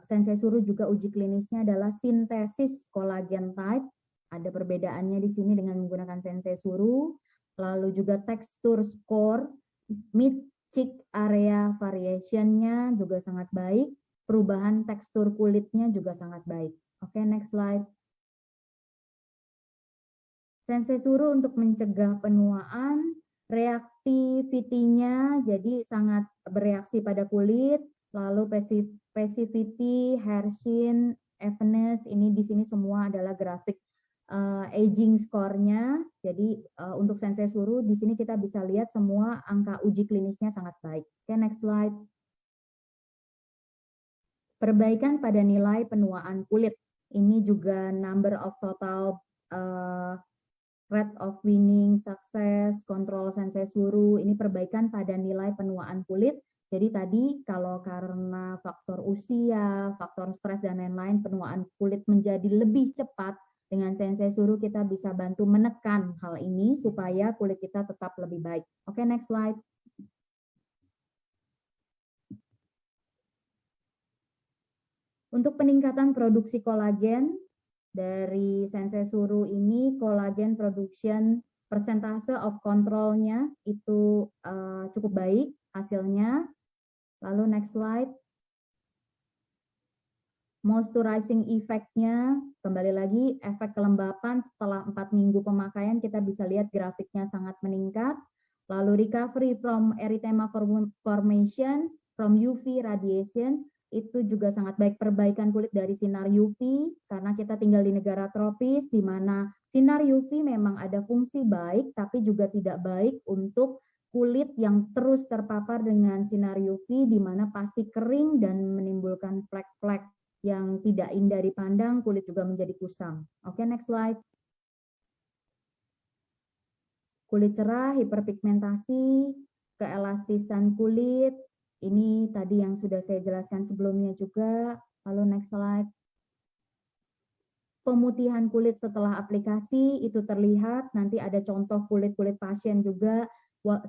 Speaker 1: Sensei Suru juga uji klinisnya adalah sintesis kolagen type. Ada perbedaannya di sini dengan menggunakan Sensei Suru. Lalu juga tekstur score, mid cheek area variation-nya juga sangat baik. Perubahan tekstur kulitnya juga sangat baik. Oke, next slide. Sensei Suru untuk mencegah penuaan, reactivity-nya jadi sangat bereaksi pada kulit, lalu passivity, hair sheen, evenness, ini di sini semua adalah grafik aging score-nya. Jadi untuk Sensei Suru di sini kita bisa lihat semua angka uji klinisnya sangat baik. Oke, next slide. Perbaikan pada nilai penuaan kulit. Ini juga number of total rate of winning, success, kontrol Sensei Suru, ini perbaikan pada nilai penuaan kulit. Jadi tadi kalau karena faktor usia, faktor stres dan lain-lain, penuaan kulit menjadi lebih cepat, dengan Sensei Suru kita bisa bantu menekan hal ini supaya kulit kita tetap lebih baik. Oke, next slide. Untuk peningkatan produksi kolagen, dari Sensei Suru ini kolagen production persentase of control-nya itu cukup baik hasilnya. Lalu next slide. Moisturizing effect-nya, kembali lagi efek kelembapan setelah 4 minggu pemakaian kita bisa lihat grafiknya sangat meningkat. Lalu recovery from erythema formation from UV radiation, itu juga sangat baik, perbaikan kulit dari sinar UV karena kita tinggal di negara tropis di mana sinar UV memang ada fungsi baik tapi juga tidak baik untuk kulit yang terus terpapar dengan sinar UV di mana pasti kering dan menimbulkan flek-flek yang tidak indah dipandang, kulit juga menjadi kusam. Oke, next slide. Kulit cerah, hiperpigmentasi, keelastisan kulit, ini tadi yang sudah saya jelaskan sebelumnya juga. Lalu next slide. Pemutihan kulit setelah aplikasi itu terlihat, nanti ada contoh kulit-kulit pasien juga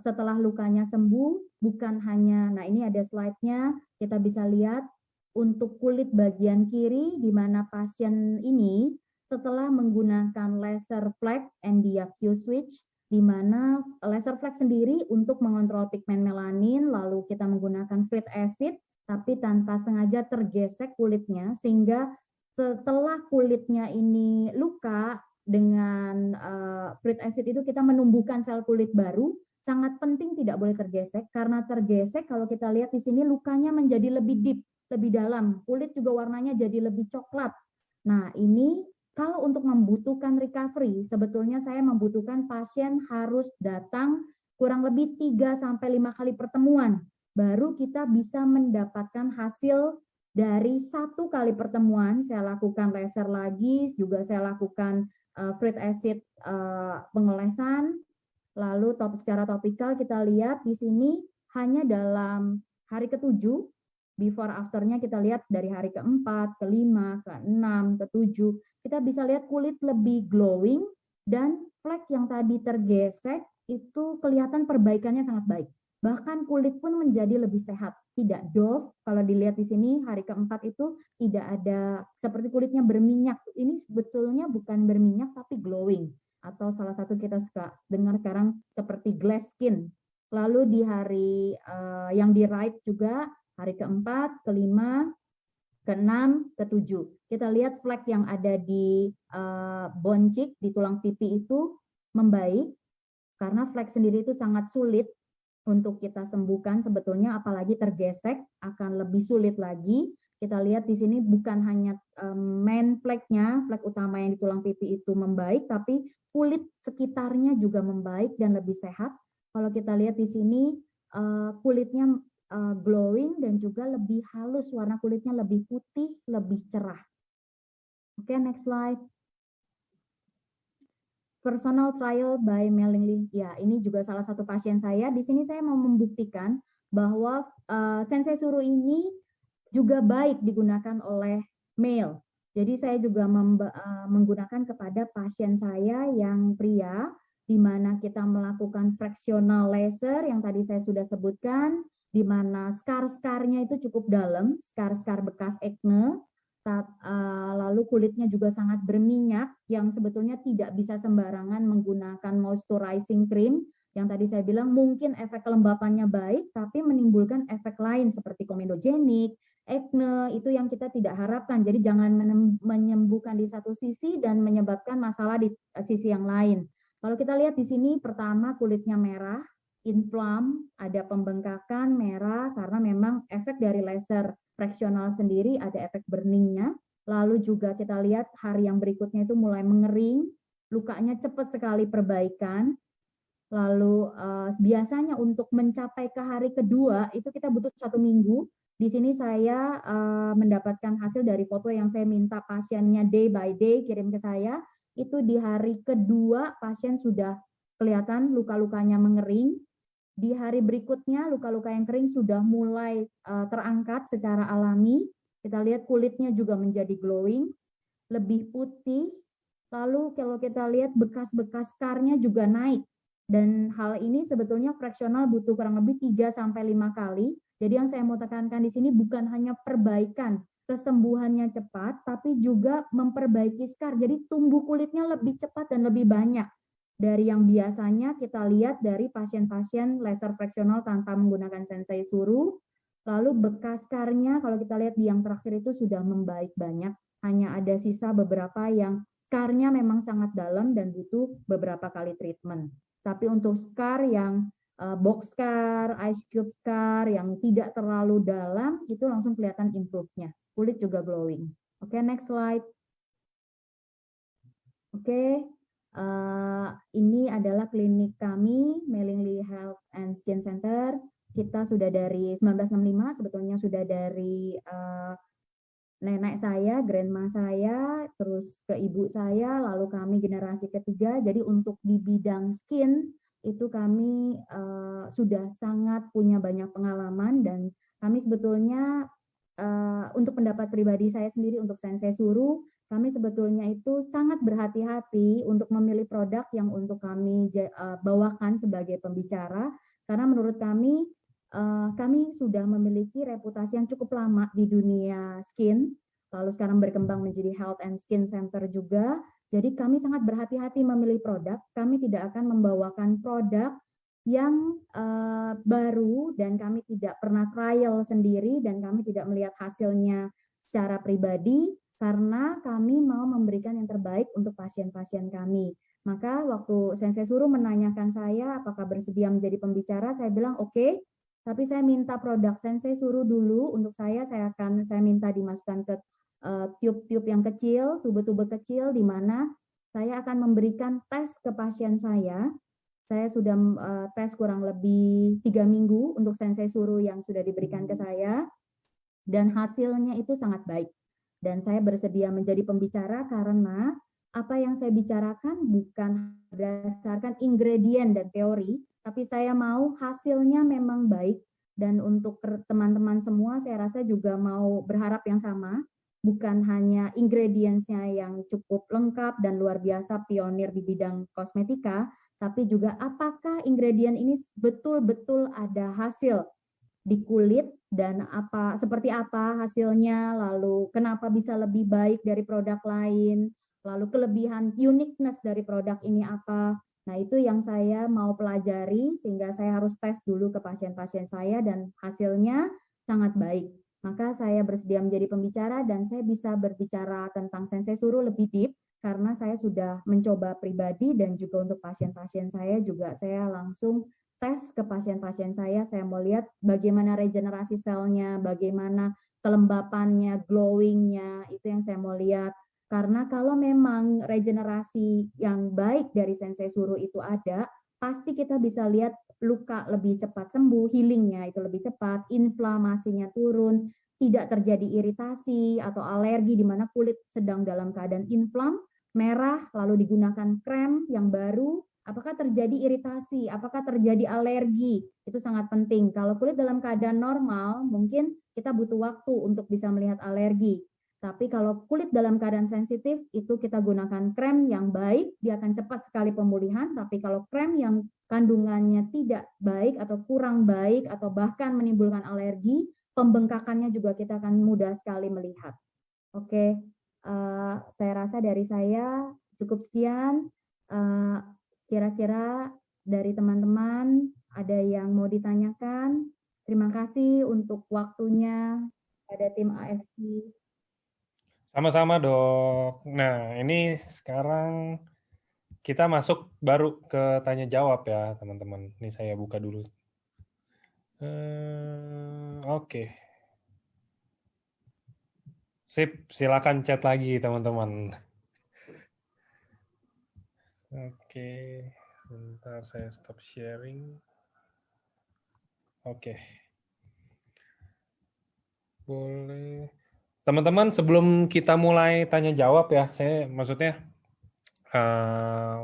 Speaker 1: setelah lukanya sembuh, bukan hanya, nah ini ada slide-nya, kita bisa lihat untuk kulit bagian kiri di mana pasien ini setelah menggunakan laser flek and DIQ switch, di mana laser flek sendiri untuk mengontrol pigmen melanin, lalu kita menggunakan fruit acid, tapi tanpa sengaja tergesek kulitnya, sehingga setelah kulitnya ini luka dengan fruit acid itu kita menumbuhkan sel kulit baru, sangat penting tidak boleh tergesek, karena tergesek kalau kita lihat di sini lukanya menjadi lebih deep, lebih dalam, kulit juga warnanya jadi lebih coklat. Nah ini kalau untuk membutuhkan recovery, sebetulnya saya membutuhkan pasien harus datang kurang lebih 3-5 kali pertemuan. Baru kita bisa mendapatkan hasil dari 1 kali pertemuan, saya lakukan laser lagi, juga saya lakukan fruit acid pengolesan, lalu secara topikal kita lihat di sini hanya dalam hari ke-7, before afternya kita lihat dari hari ke-4, ke-5, ke-6, ke-7, kita bisa lihat kulit lebih glowing dan flek yang tadi tergesek itu kelihatan perbaikannya sangat baik. Bahkan kulit pun menjadi lebih sehat, tidak doff. Kalau dilihat di sini hari ke-4 itu tidak ada seperti kulitnya berminyak. Ini sebetulnya bukan berminyak tapi glowing. Atau salah satu kita suka dengar sekarang seperti glass skin. Lalu di hari yang di right juga hari ke-4, ke-5, ke-6, ke-7. Kita lihat flek yang ada di bone cheek, di tulang pipi itu membaik, karena flek sendiri itu sangat sulit untuk kita sembuhkan sebetulnya, apalagi tergesek akan lebih sulit lagi. Kita lihat di sini bukan hanya main fleknya, flek utama yang di tulang pipi itu membaik, tapi kulit sekitarnya juga membaik dan lebih sehat. Kalau kita lihat di sini kulitnya glowing dan juga lebih halus, warna kulitnya lebih putih, lebih cerah. Oke, next slide. Personal trial by Mellingly. Ya, ini juga salah satu pasien saya. Di sini saya mau membuktikan bahwa Sensei Suru ini juga baik digunakan oleh male. Jadi saya juga menggunakan kepada pasien saya yang pria, di mana kita melakukan fractional laser yang tadi saya sudah sebutkan, di mana scar-scarnya itu cukup dalam, scar-scar bekas acne, lalu kulitnya juga sangat berminyak yang sebetulnya tidak bisa sembarangan menggunakan moisturizing cream yang tadi saya bilang mungkin efek kelembapannya baik tapi menimbulkan efek lain seperti komedogenik, acne itu yang kita tidak harapkan. Jadi jangan menyembuhkan di satu sisi dan menyebabkan masalah di sisi yang lain. Kalau kita lihat di sini pertama kulitnya merah, inflam, ada pembengkakan merah karena memang efek dari laser fraksional sendiri ada efek burningnya. Lalu juga kita lihat hari yang berikutnya itu mulai mengering, lukanya cepat sekali perbaikan. Lalu biasanya untuk mencapai ke hari kedua itu kita butuh 1 minggu. Di sini saya mendapatkan hasil dari foto yang saya minta pasiennya day by day kirim ke saya. Itu di hari kedua pasien sudah kelihatan luka-lukanya mengering. Di hari berikutnya luka-luka yang kering sudah mulai terangkat secara alami. Kita lihat kulitnya juga menjadi glowing, lebih putih. Lalu kalau kita lihat bekas-bekas scarnya juga naik. Dan hal ini sebetulnya fraksional butuh kurang lebih 3-5 kali. Jadi yang saya mau tekankan di sini bukan hanya perbaikan kesembuhannya cepat, tapi juga memperbaiki scar. Jadi tumbuh kulitnya lebih cepat dan lebih banyak dari yang biasanya kita lihat dari pasien-pasien laser fraksional tanpa menggunakan sensei suru. Lalu bekas scarnya kalau kita lihat di yang terakhir itu sudah membaik banyak. Hanya ada sisa beberapa yang scarnya memang sangat dalam dan butuh beberapa kali treatment. Tapi untuk scar yang box scar, ice cube scar yang tidak terlalu dalam itu langsung kelihatan improve-nya. Kulit juga glowing. Oke, next slide. Oke. Ini adalah klinik kami, Mellingly Health and Skin Center. Kita sudah dari 1965, sebetulnya sudah dari nenek saya, grandma saya, terus ke ibu saya, lalu kami generasi ketiga. Jadi untuk di bidang skin, itu kami sudah sangat punya banyak pengalaman dan kami sebetulnya untuk pendapat pribadi saya sendiri untuk sensei suru, kami sebetulnya itu sangat berhati-hati untuk memilih produk yang untuk kami bawakan sebagai pembicara karena menurut kami sudah memiliki reputasi yang cukup lama di dunia skin, lalu sekarang berkembang menjadi health and skin center juga. Jadi kami sangat berhati-hati memilih produk. Kami tidak akan membawakan produk yang baru dan kami tidak pernah trial sendiri dan kami tidak melihat hasilnya secara pribadi karena kami mau memberikan yang terbaik untuk pasien-pasien kami. Maka waktu sensei suru menanyakan saya apakah bersedia menjadi pembicara, saya bilang oke, tapi saya minta produk sensei suru dulu untuk saya minta dimasukkan ke tube-tube yang kecil, tube-tube kecil di mana saya akan memberikan tes ke pasien saya. Saya sudah tes kurang lebih 3 minggu untuk sensei suru yang sudah diberikan ke saya dan hasilnya itu sangat baik. Dan saya bersedia menjadi pembicara karena apa yang saya bicarakan bukan berdasarkan ingredient dan teori, tapi saya mau hasilnya memang baik. Dan untuk teman-teman semua saya rasa juga mau berharap yang sama, bukan hanya ingredients-nya yang cukup lengkap dan luar biasa pionir di bidang kosmetika, tapi juga apakah ingredient ini betul-betul ada hasil di kulit dan seperti apa hasilnya, lalu kenapa bisa lebih baik dari produk lain, lalu kelebihan uniqueness dari produk ini apa. Nah, itu yang saya mau pelajari sehingga saya harus tes dulu ke pasien-pasien saya dan hasilnya sangat baik. Maka saya bersedia menjadi pembicara dan saya bisa berbicara tentang sensei suru lebih deep karena saya sudah mencoba pribadi dan juga untuk pasien-pasien saya juga saya langsung tes ke pasien-pasien saya mau lihat bagaimana regenerasi selnya, bagaimana kelembapannya, glowingnya, itu yang saya mau lihat. Karena kalau memang regenerasi yang baik dari sensei suru itu ada, pasti kita bisa lihat luka lebih cepat sembuh, healingnya itu lebih cepat, inflamasinya turun, tidak terjadi iritasi atau alergi di mana kulit sedang dalam keadaan inflam, merah, lalu digunakan krem yang baru, apakah terjadi iritasi, apakah terjadi alergi, itu sangat penting. Kalau kulit dalam keadaan normal, mungkin kita butuh waktu untuk bisa melihat alergi. Tapi kalau kulit dalam keadaan sensitif, itu kita gunakan krem yang baik, dia akan cepat sekali pemulihan. Tapi kalau krem yang kandungannya tidak baik atau kurang baik atau bahkan menimbulkan alergi, pembengkakannya juga kita akan mudah sekali melihat. Oke, saya rasa dari saya cukup sekian. Kira-kira dari teman-teman ada yang mau ditanyakan? Terima kasih untuk waktunya pada tim AFC.
Speaker 2: Sama-sama dok. Nah ini sekarang kita masuk baru ke tanya jawab ya teman-teman. Ini saya buka dulu. Oke. Sip, silakan chat lagi teman-teman. Oke, sebentar saya stop sharing. Oke. Boleh. Teman-teman, sebelum kita mulai tanya jawab ya, saya maksudnya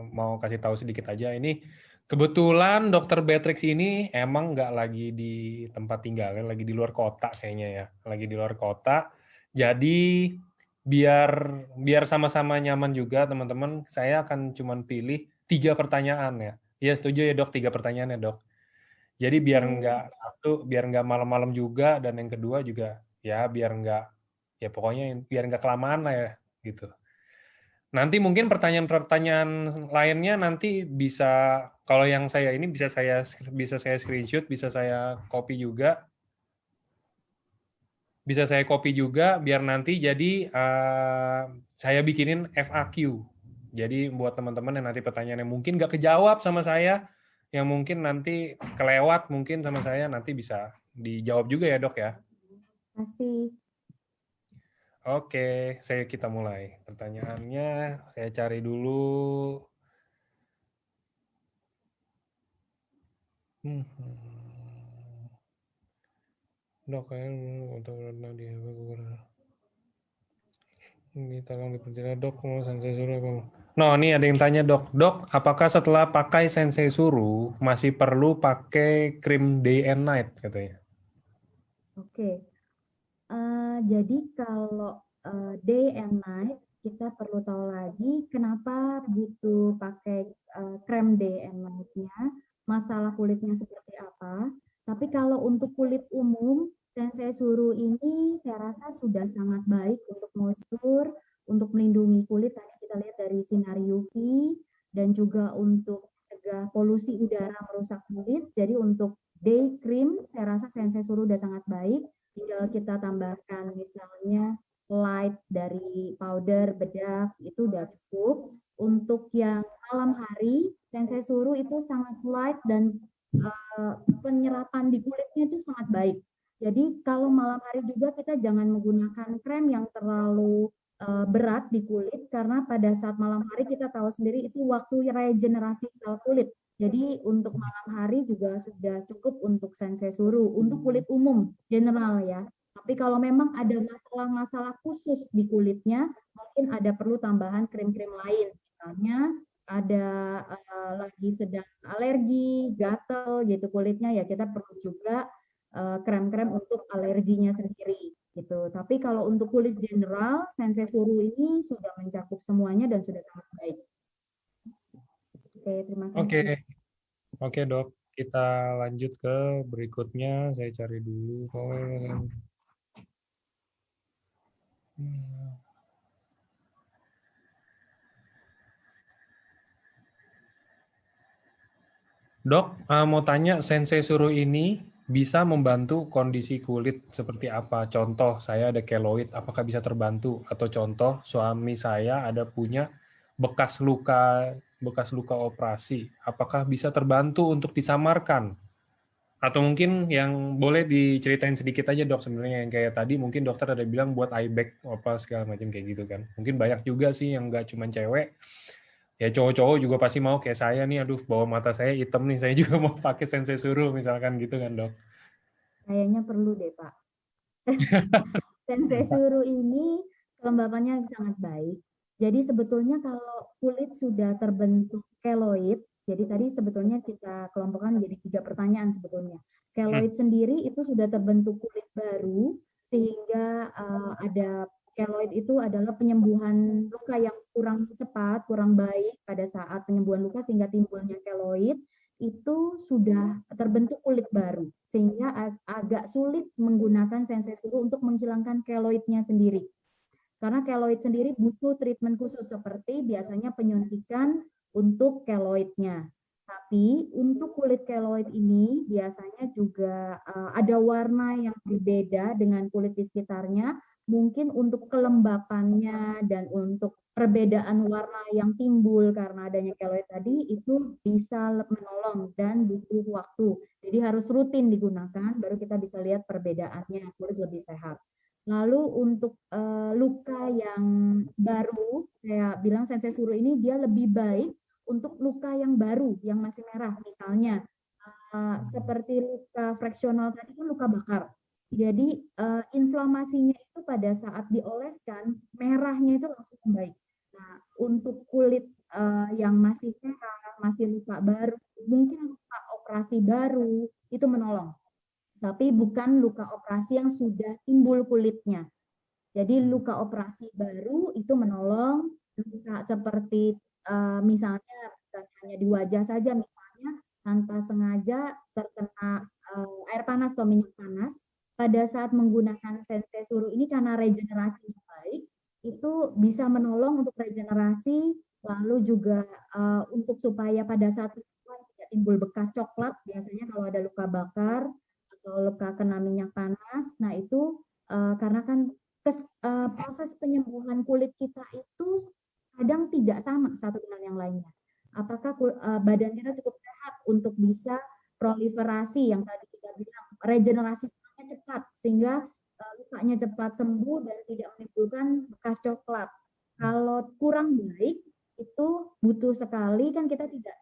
Speaker 2: mau kasih tahu sedikit aja. Ini kebetulan Dokter Beatrix ini emang nggak lagi di tempat tinggalnya, lagi di luar kota kayaknya ya, lagi di luar kota. Jadi biar sama-sama nyaman juga teman-teman, saya akan cuman pilih 3 pertanyaan ya. Ya setuju ya dok, 3 pertanyaan ya dok. Jadi biar nggak malam-malam juga, dan yang kedua juga ya biar nggak kelamaan lah ya gitu. Nanti mungkin pertanyaan-pertanyaan lainnya nanti bisa, kalau yang saya ini bisa saya screenshot, bisa saya copy juga. Bisa saya copy juga biar nanti jadi saya bikinin FAQ. Jadi buat teman-teman yang nanti pertanyaan yang mungkin nggak kejawab sama saya, yang mungkin nanti kelewat mungkin sama saya, nanti bisa dijawab juga ya dok ya.
Speaker 1: Pasti.
Speaker 2: Oke, kita mulai. Pertanyaannya saya cari dulu. Dok, untuk di ini tolong diperjelas dok, mau sensei suruh apa? No, ini ada yang tanya dok, apakah setelah pakai sensei suruh masih perlu pakai krim day and night katanya?
Speaker 1: Oke, jadi kalau day and night kita perlu tahu lagi kenapa butuh pakai krem day and night-nya, masalah kulitnya seperti apa. Tapi kalau untuk kulit umum, sensei suruh ini saya rasa sudah sangat baik untuk moisture, untuk melindungi kulit. Tadi kita lihat dari sinar UV dan juga untuk mencegah polusi udara merusak kulit. Jadi untuk day cream saya rasa sensei suruh sudah sangat baik. Tinggal kita tambahkan misalnya light dari powder bedak, itu udah cukup. Untuk yang malam hari, sensei suruh itu sangat light dan penyerapan di kulitnya itu sangat baik. Jadi kalau malam hari juga kita jangan menggunakan krem yang terlalu berat di kulit, karena pada saat malam hari kita tahu sendiri itu waktu regenerasi sel kulit. Jadi untuk malam hari juga sudah cukup untuk sensei suruh, untuk kulit umum general ya. Tapi kalau memang ada masalah-masalah khusus di kulitnya, mungkin ada perlu tambahan krim-krim lain. Misalnya ada lagi sedang alergi, gatal gitu kulitnya, ya kita perlu juga krem-krem untuk alerginya sendiri gitu. Tapi kalau untuk kulit general, sensei suruh ini sudah mencakup semuanya dan sudah sangat baik. Oke, terima kasih.
Speaker 2: Oke dok, kita lanjut ke berikutnya. Saya cari dulu. Dok, mau tanya, sensei suruh ini bisa membantu kondisi kulit seperti apa? Contoh, saya ada keloid, apakah bisa terbantu? Atau contoh, suami saya ada punya bekas luka operasi, apakah bisa terbantu untuk disamarkan? Atau mungkin yang boleh diceritain sedikit aja dok, sebenarnya yang kayak tadi mungkin dokter ada bilang buat eye bag apa segala macam kayak gitu kan. Mungkin banyak juga sih yang nggak cuma cewek, ya cowok-cowok juga pasti mau kayak saya nih, aduh bawah mata saya hitam nih, saya juga mau pakai sensei suruh misalkan gitu kan dok.
Speaker 1: Kayaknya perlu deh Pak. Sensei suruh ini kelembapannya sangat baik. Jadi sebetulnya kalau kulit sudah terbentuk keloid, jadi tadi sebetulnya kita kelompokkan menjadi 3 pertanyaan sebetulnya. Keloid sendiri itu sudah terbentuk kulit baru, sehingga ada keloid itu adalah penyembuhan luka yang kurang cepat, kurang baik pada saat penyembuhan luka sehingga timbulnya keloid, itu sudah terbentuk kulit baru sehingga agak sulit menggunakan sensei suru untuk menghilangkan keloidnya sendiri. Karena keloid sendiri butuh treatment khusus seperti biasanya penyuntikan untuk keloidnya. Tapi untuk kulit keloid ini biasanya juga ada warna yang berbeda dengan kulit di sekitarnya. Mungkin untuk kelembapannya dan untuk perbedaan warna yang timbul karena adanya keloid tadi itu bisa menolong dan butuh waktu. Jadi harus rutin digunakan baru kita bisa lihat perbedaannya, kulit lebih sehat. Lalu untuk luka yang baru, saya bilang sensei suru ini dia lebih baik untuk luka yang baru, yang masih merah. Misalnya, seperti luka fraksional tadi kan luka bakar. Jadi inflamasinya itu pada saat dioleskan, merahnya itu langsung membaik. Nah, untuk kulit yang masih merah, masih luka baru, mungkin luka operasi baru, itu menolong. Tapi bukan luka operasi yang sudah timbul kulitnya. Jadi luka operasi baru itu menolong, luka seperti misalnya bukan hanya di wajah saja, misalnya tanpa sengaja terkena air panas atau minyak panas, pada saat menggunakan sensei suru ini karena regenerasinya baik, itu bisa menolong untuk regenerasi, lalu juga untuk supaya pada saat tidak timbul bekas coklat, biasanya kalau ada luka bakar, atau luka kena minyak panas. Nah itu karena kan proses penyembuhan kulit kita itu kadang tidak sama satu dengan yang lainnya. Apakah badan kita cukup sehat untuk bisa proliferasi yang tadi kita bilang, regenerasi cepat sehingga lukanya cepat sembuh dan tidak menimbulkan bekas coklat. Kalau kurang baik itu butuh sekali kan kita tidak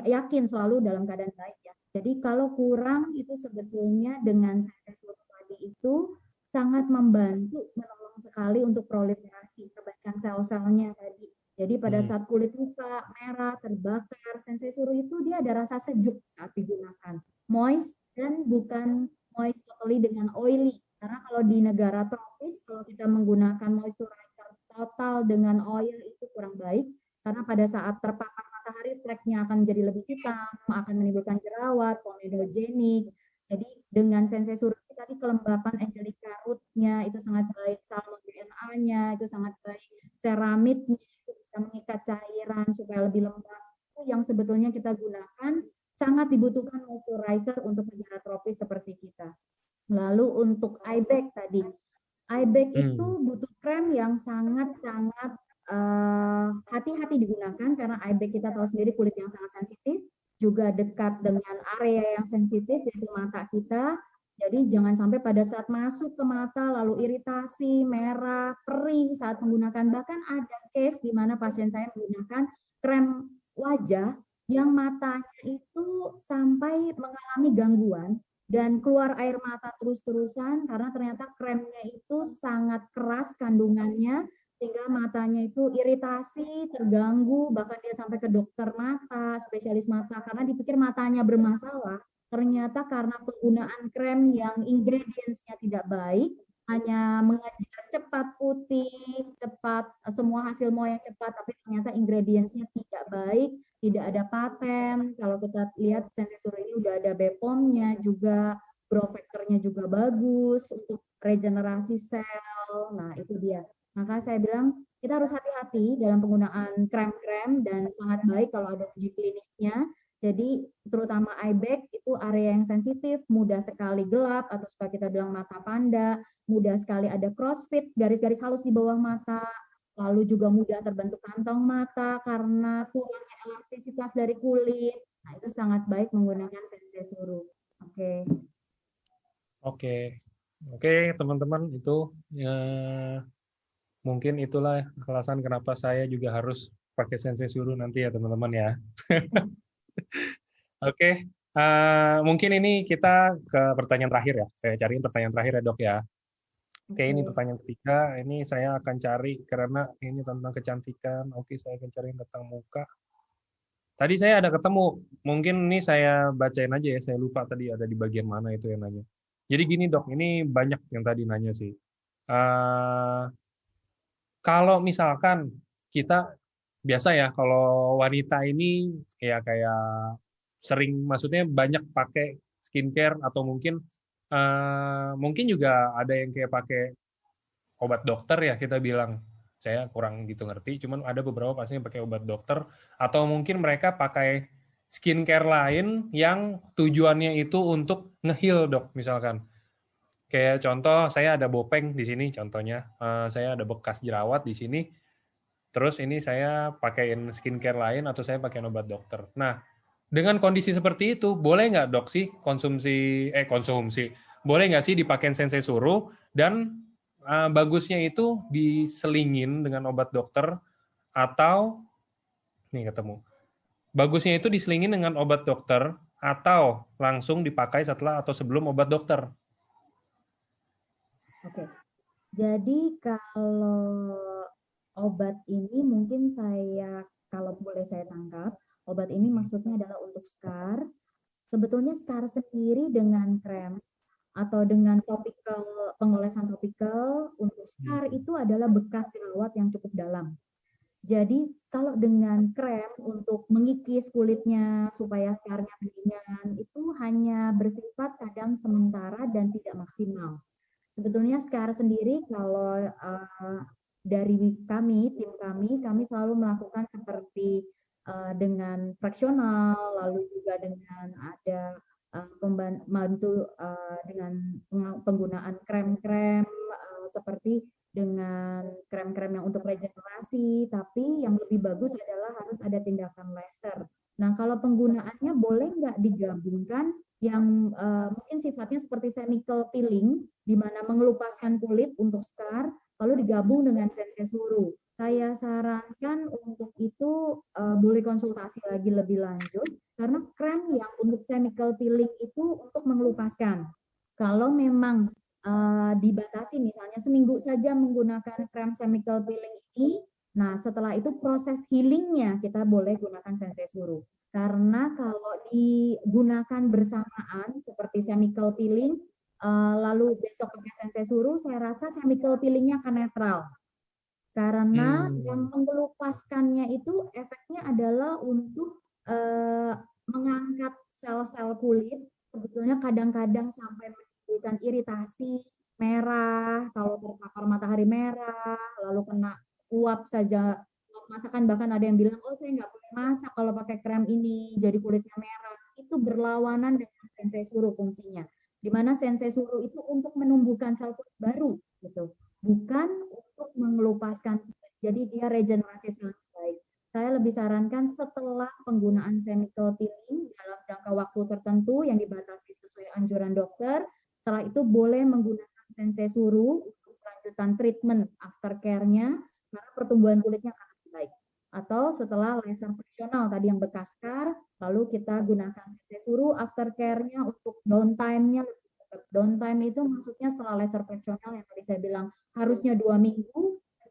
Speaker 1: yakin selalu dalam keadaan baik ya. Jadi kalau kurang itu sebetulnya dengan sensei suru tadi itu sangat membantu, menolong sekali untuk proliferasi perbaikan sel-selnya tadi. Jadi pada saat kulit luka, merah, terbakar, sensei suru itu dia ada rasa sejuk saat digunakan. Moist dan bukan moist totally dengan oily. Karena kalau di negara tropis, kalau kita menggunakan moisturizer total dengan oil itu kurang baik. Karena pada saat terpapar matahari, fleknya akan menjadi lebih hitam, akan menimbulkan jerawat, komedogenik. Jadi dengan sensei suru tadi kelembapan angelica root-nya itu sangat baik, salmon DNA-nya itu sangat baik, ceramidnya itu bisa mengikat cairan supaya lebih lembab. Itu yang sebetulnya kita gunakan, sangat dibutuhkan moisturizer untuk negara tropis seperti kita. Lalu untuk eye bag tadi, eye bag itu butuh krem yang sangat-sangat hati-hati digunakan karena eye bag kita tahu sendiri kulit yang sangat sensitif, juga dekat dengan area yang sensitif yaitu mata kita. Jadi jangan sampai pada saat masuk ke mata lalu iritasi, merah, perih saat menggunakan. Bahkan ada case di mana pasien saya menggunakan krem wajah yang matanya itu sampai mengalami gangguan dan keluar air mata terus-terusan karena ternyata kremnya itu sangat keras kandungannya sehingga matanya itu iritasi, terganggu, bahkan dia sampai ke dokter mata, spesialis mata karena dipikir matanya bermasalah. Ternyata karena penggunaan krem yang ingredients-nya tidak baik, hanya mengejar cepat putih, cepat semua hasil mau yang cepat, tapi ternyata ingredients-nya tidak baik, tidak ada paten. Kalau kita lihat sensei suru ini udah ada BPOM-nya juga, growth factor-nya juga bagus untuk regenerasi sel. Nah, itu dia. Maka saya bilang kita harus hati-hati dalam penggunaan krem-krem dan sangat baik kalau ada uji klinisnya. Jadi terutama eye bag itu area yang sensitif, mudah sekali gelap atau suka kita bilang mata panda, mudah sekali ada crossfit, garis-garis halus di bawah mata, lalu juga mudah terbentuk kantong mata karena kurangnya elastisitas dari kulit. Nah, itu sangat baik menggunakan sensei suru. Oke.
Speaker 2: Oke, teman-teman itu mungkin itulah alasan kenapa saya juga harus pakai sensei suru nanti ya teman-teman ya. Oke, mungkin ini kita ke pertanyaan terakhir ya. Saya cariin pertanyaan terakhir ya dok ya. Oke, ini pertanyaan ketiga. Ini saya akan cari karena ini tentang kecantikan. Oke, saya akan cari tentang muka. Tadi saya ada ketemu. Mungkin ini saya bacain aja ya. Saya lupa tadi ada di bagian mana itu yang nanya. Jadi gini dok, ini banyak yang tadi nanya sih. Kalau misalkan kita biasa ya, kalau wanita ini ya kayak sering, maksudnya banyak pakai skincare atau mungkin mungkin juga ada yang kayak pakai obat dokter ya kita bilang. Saya kurang gitu ngerti, cuman ada beberapa pasien yang pakai obat dokter atau mungkin mereka pakai skincare lain yang tujuannya itu untuk nge-heal, Dok, misalkan. Kayak contoh, saya ada bopeng di sini contohnya. Saya ada bekas jerawat di sini. Terus ini saya pakaiin skincare lain atau saya pakai obat dokter. Nah, dengan kondisi seperti itu, boleh nggak, Dok, sih konsumsi, boleh nggak sih dipakai sensei suruh dan bagusnya itu diselingin dengan obat dokter atau nih ketemu. Bagusnya itu diselingin dengan obat dokter atau langsung dipakai setelah atau sebelum obat dokter.
Speaker 1: Oke, jadi kalau obat ini mungkin kalau boleh saya tangkap, obat ini maksudnya adalah untuk scar. Sebetulnya scar sendiri dengan krem atau dengan pengolesan topikal untuk scar itu adalah bekas jerawat yang cukup dalam. Jadi kalau dengan krem untuk mengikis kulitnya supaya scarnya mendingan itu hanya bersifat kadang sementara dan tidak maksimal. Sebetulnya scar sendiri kalau dari tim kami selalu melakukan seperti dengan fraksional, lalu juga dengan ada membantu dengan penggunaan krem-krem seperti dengan krem-krem yang untuk regenerasi, tapi yang lebih bagus adalah harus ada tindakan laser. Nah, kalau penggunaannya boleh nggak digabungkan yang mungkin sifatnya seperti chemical peeling, di mana mengelupaskan kulit untuk scar, lalu digabung dengan sensei suru. Saya sarankan untuk itu boleh konsultasi lagi lebih lanjut, karena krem yang untuk chemical peeling itu untuk mengelupaskan. Kalau memang dibatasi misalnya seminggu saja menggunakan krem chemical peeling ini, nah setelah itu proses healingnya kita boleh gunakan sensei suru. Karena kalau digunakan bersamaan seperti chemical peeling, lalu besok pakai sensei suru, saya rasa chemical peelingnya akan netral. Karena yang mengelupaskannya itu efeknya adalah untuk mengangkat sel-sel kulit. Sebetulnya kadang-kadang sampai menimbulkan iritasi, merah, kalau terpapar matahari merah, lalu kena uap saja masakan, bahkan ada yang bilang, oh saya nggak boleh masak kalau pakai krem ini, jadi kulitnya merah. Itu berlawanan dengan sensei suru fungsinya. Di mana sensei suru itu untuk menumbuhkan sel kulit baru, gitu, bukan untuk mengelupaskan. Jadi dia regenerasi sel baik. Saya lebih sarankan setelah penggunaan chemical peeling dalam jangka waktu tertentu yang dibatasi sesuai anjuran dokter, setelah itu boleh menggunakan sensei suru untuk lanjutan treatment aftercare-nya, karena pertumbuhan kulitnya akan lebih baik. Atau setelah laser fraksional tadi yang bekas scar, lalu kita gunakan sensei suru aftercare-nya untuk downtime-nya lebih cepat. Downtime itu maksudnya setelah laser fraksional yang tadi saya bilang harusnya 2 minggu,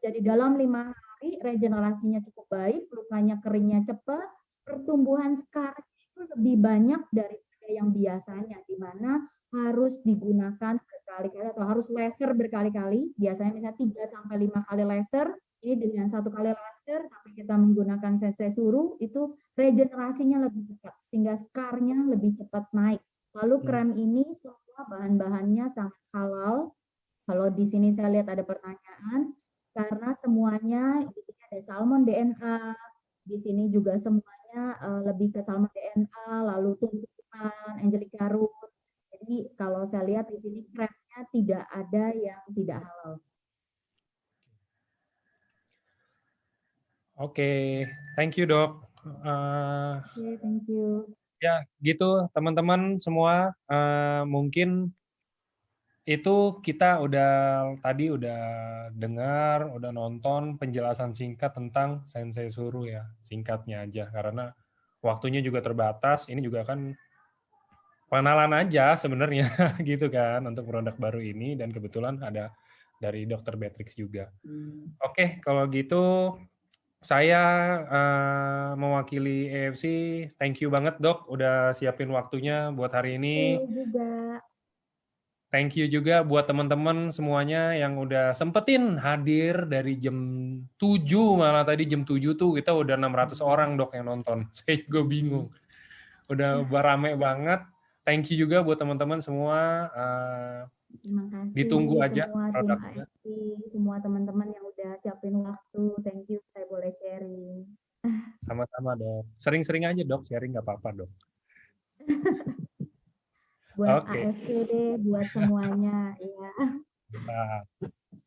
Speaker 1: jadi dalam 5 hari regenerasinya cukup baik, lukanya keringnya cepat, pertumbuhan scar itu lebih banyak daripada yang biasanya, di mana harus digunakan berkali-kali atau harus laser berkali-kali, biasanya misalnya 3-5 kali laser, ini dengan 1 kali laser tapi kita menggunakan sensei suru itu regenerasinya lebih cepat sehingga scarnya lebih cepat naik. Lalu krem ini semua bahan-bahannya sangat halal. Kalau di sini saya lihat ada pertanyaan, karena semuanya di sini ada salmon DNA, di sini juga semuanya lebih ke salmon DNA, lalu tumbuhan, angelica root. Jadi kalau saya lihat di sini kremnya tidak ada yang tidak halal.
Speaker 2: Oke, thank you, Dok.
Speaker 1: Oke, thank you.
Speaker 2: Ya, gitu teman-teman semua. Mungkin itu kita tadi udah dengar, udah nonton penjelasan singkat tentang Sensei Suru ya, singkatnya aja karena waktunya juga terbatas. Ini juga kan pengenalan aja sebenarnya gitu kan untuk produk baru ini dan kebetulan ada dari Dr. Beatrix juga. Oke, kalau gitu saya mewakili EFC, thank you banget, Dok, udah siapin waktunya buat hari ini.
Speaker 1: Oke juga.
Speaker 2: Thank you juga buat teman-teman semuanya yang udah sempetin hadir dari jam 7, malah tadi jam 7 tuh kita udah 600 orang dok yang nonton. Saya juga bingung. Udah rame banget. Thank you juga buat teman-teman semua.
Speaker 1: Terima kasih
Speaker 2: Ditunggu aja
Speaker 1: semua tim
Speaker 2: produknya.
Speaker 1: AFC, semua teman-teman yang udah siapin waktu. Thank you, saya boleh sharing.
Speaker 2: Sama-sama dok. Sering-sering aja dok, sharing nggak apa-apa dok.
Speaker 1: Buat
Speaker 2: Oke.
Speaker 1: AFC deh, buat semuanya. Ya.
Speaker 2: Nah,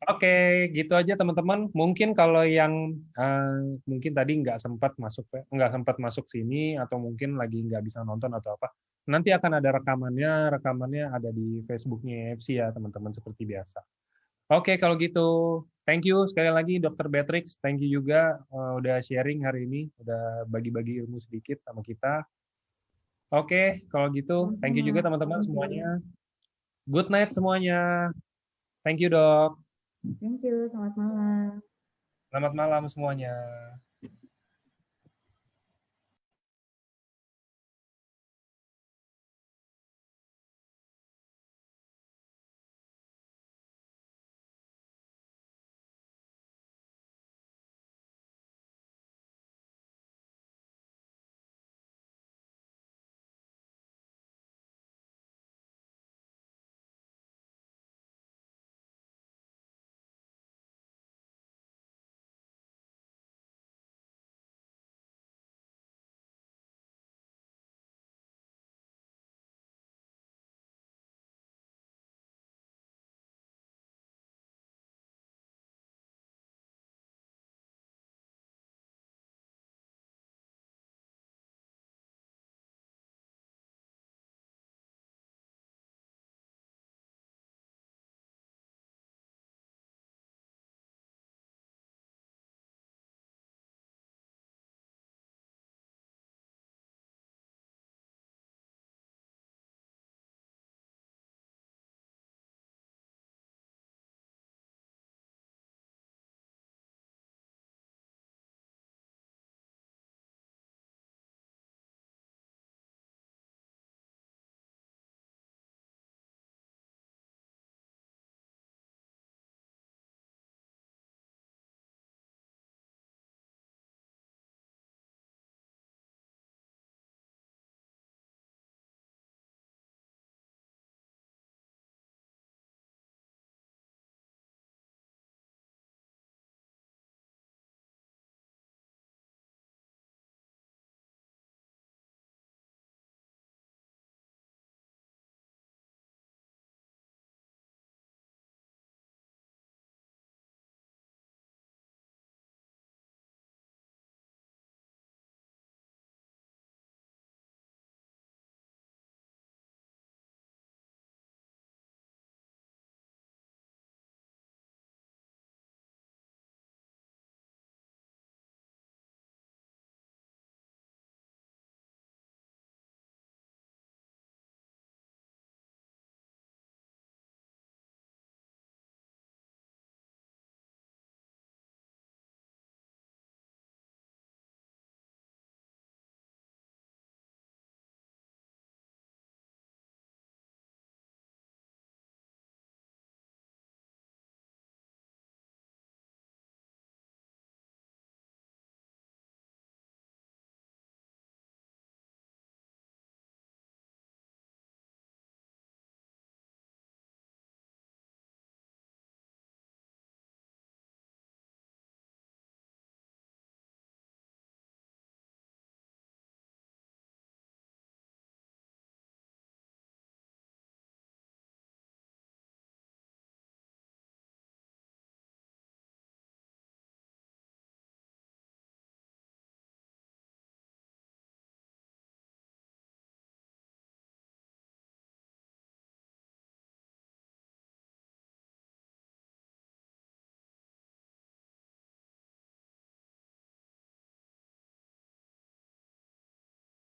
Speaker 2: Oke, gitu aja teman-teman. Mungkin kalau yang mungkin tadi nggak sempat masuk sini atau mungkin lagi nggak bisa nonton atau apa, nanti akan ada rekamannya ada di Facebooknya EFC ya teman-teman seperti biasa. Oke, kalau gitu, thank you sekali lagi Dr. Beatrix, thank you juga udah sharing hari ini, udah bagi-bagi ilmu sedikit sama kita. Oke, kalau gitu, thank you juga teman-teman semuanya. Good night semuanya. Thank you dok.
Speaker 1: Thank you, selamat malam.
Speaker 2: Selamat malam semuanya.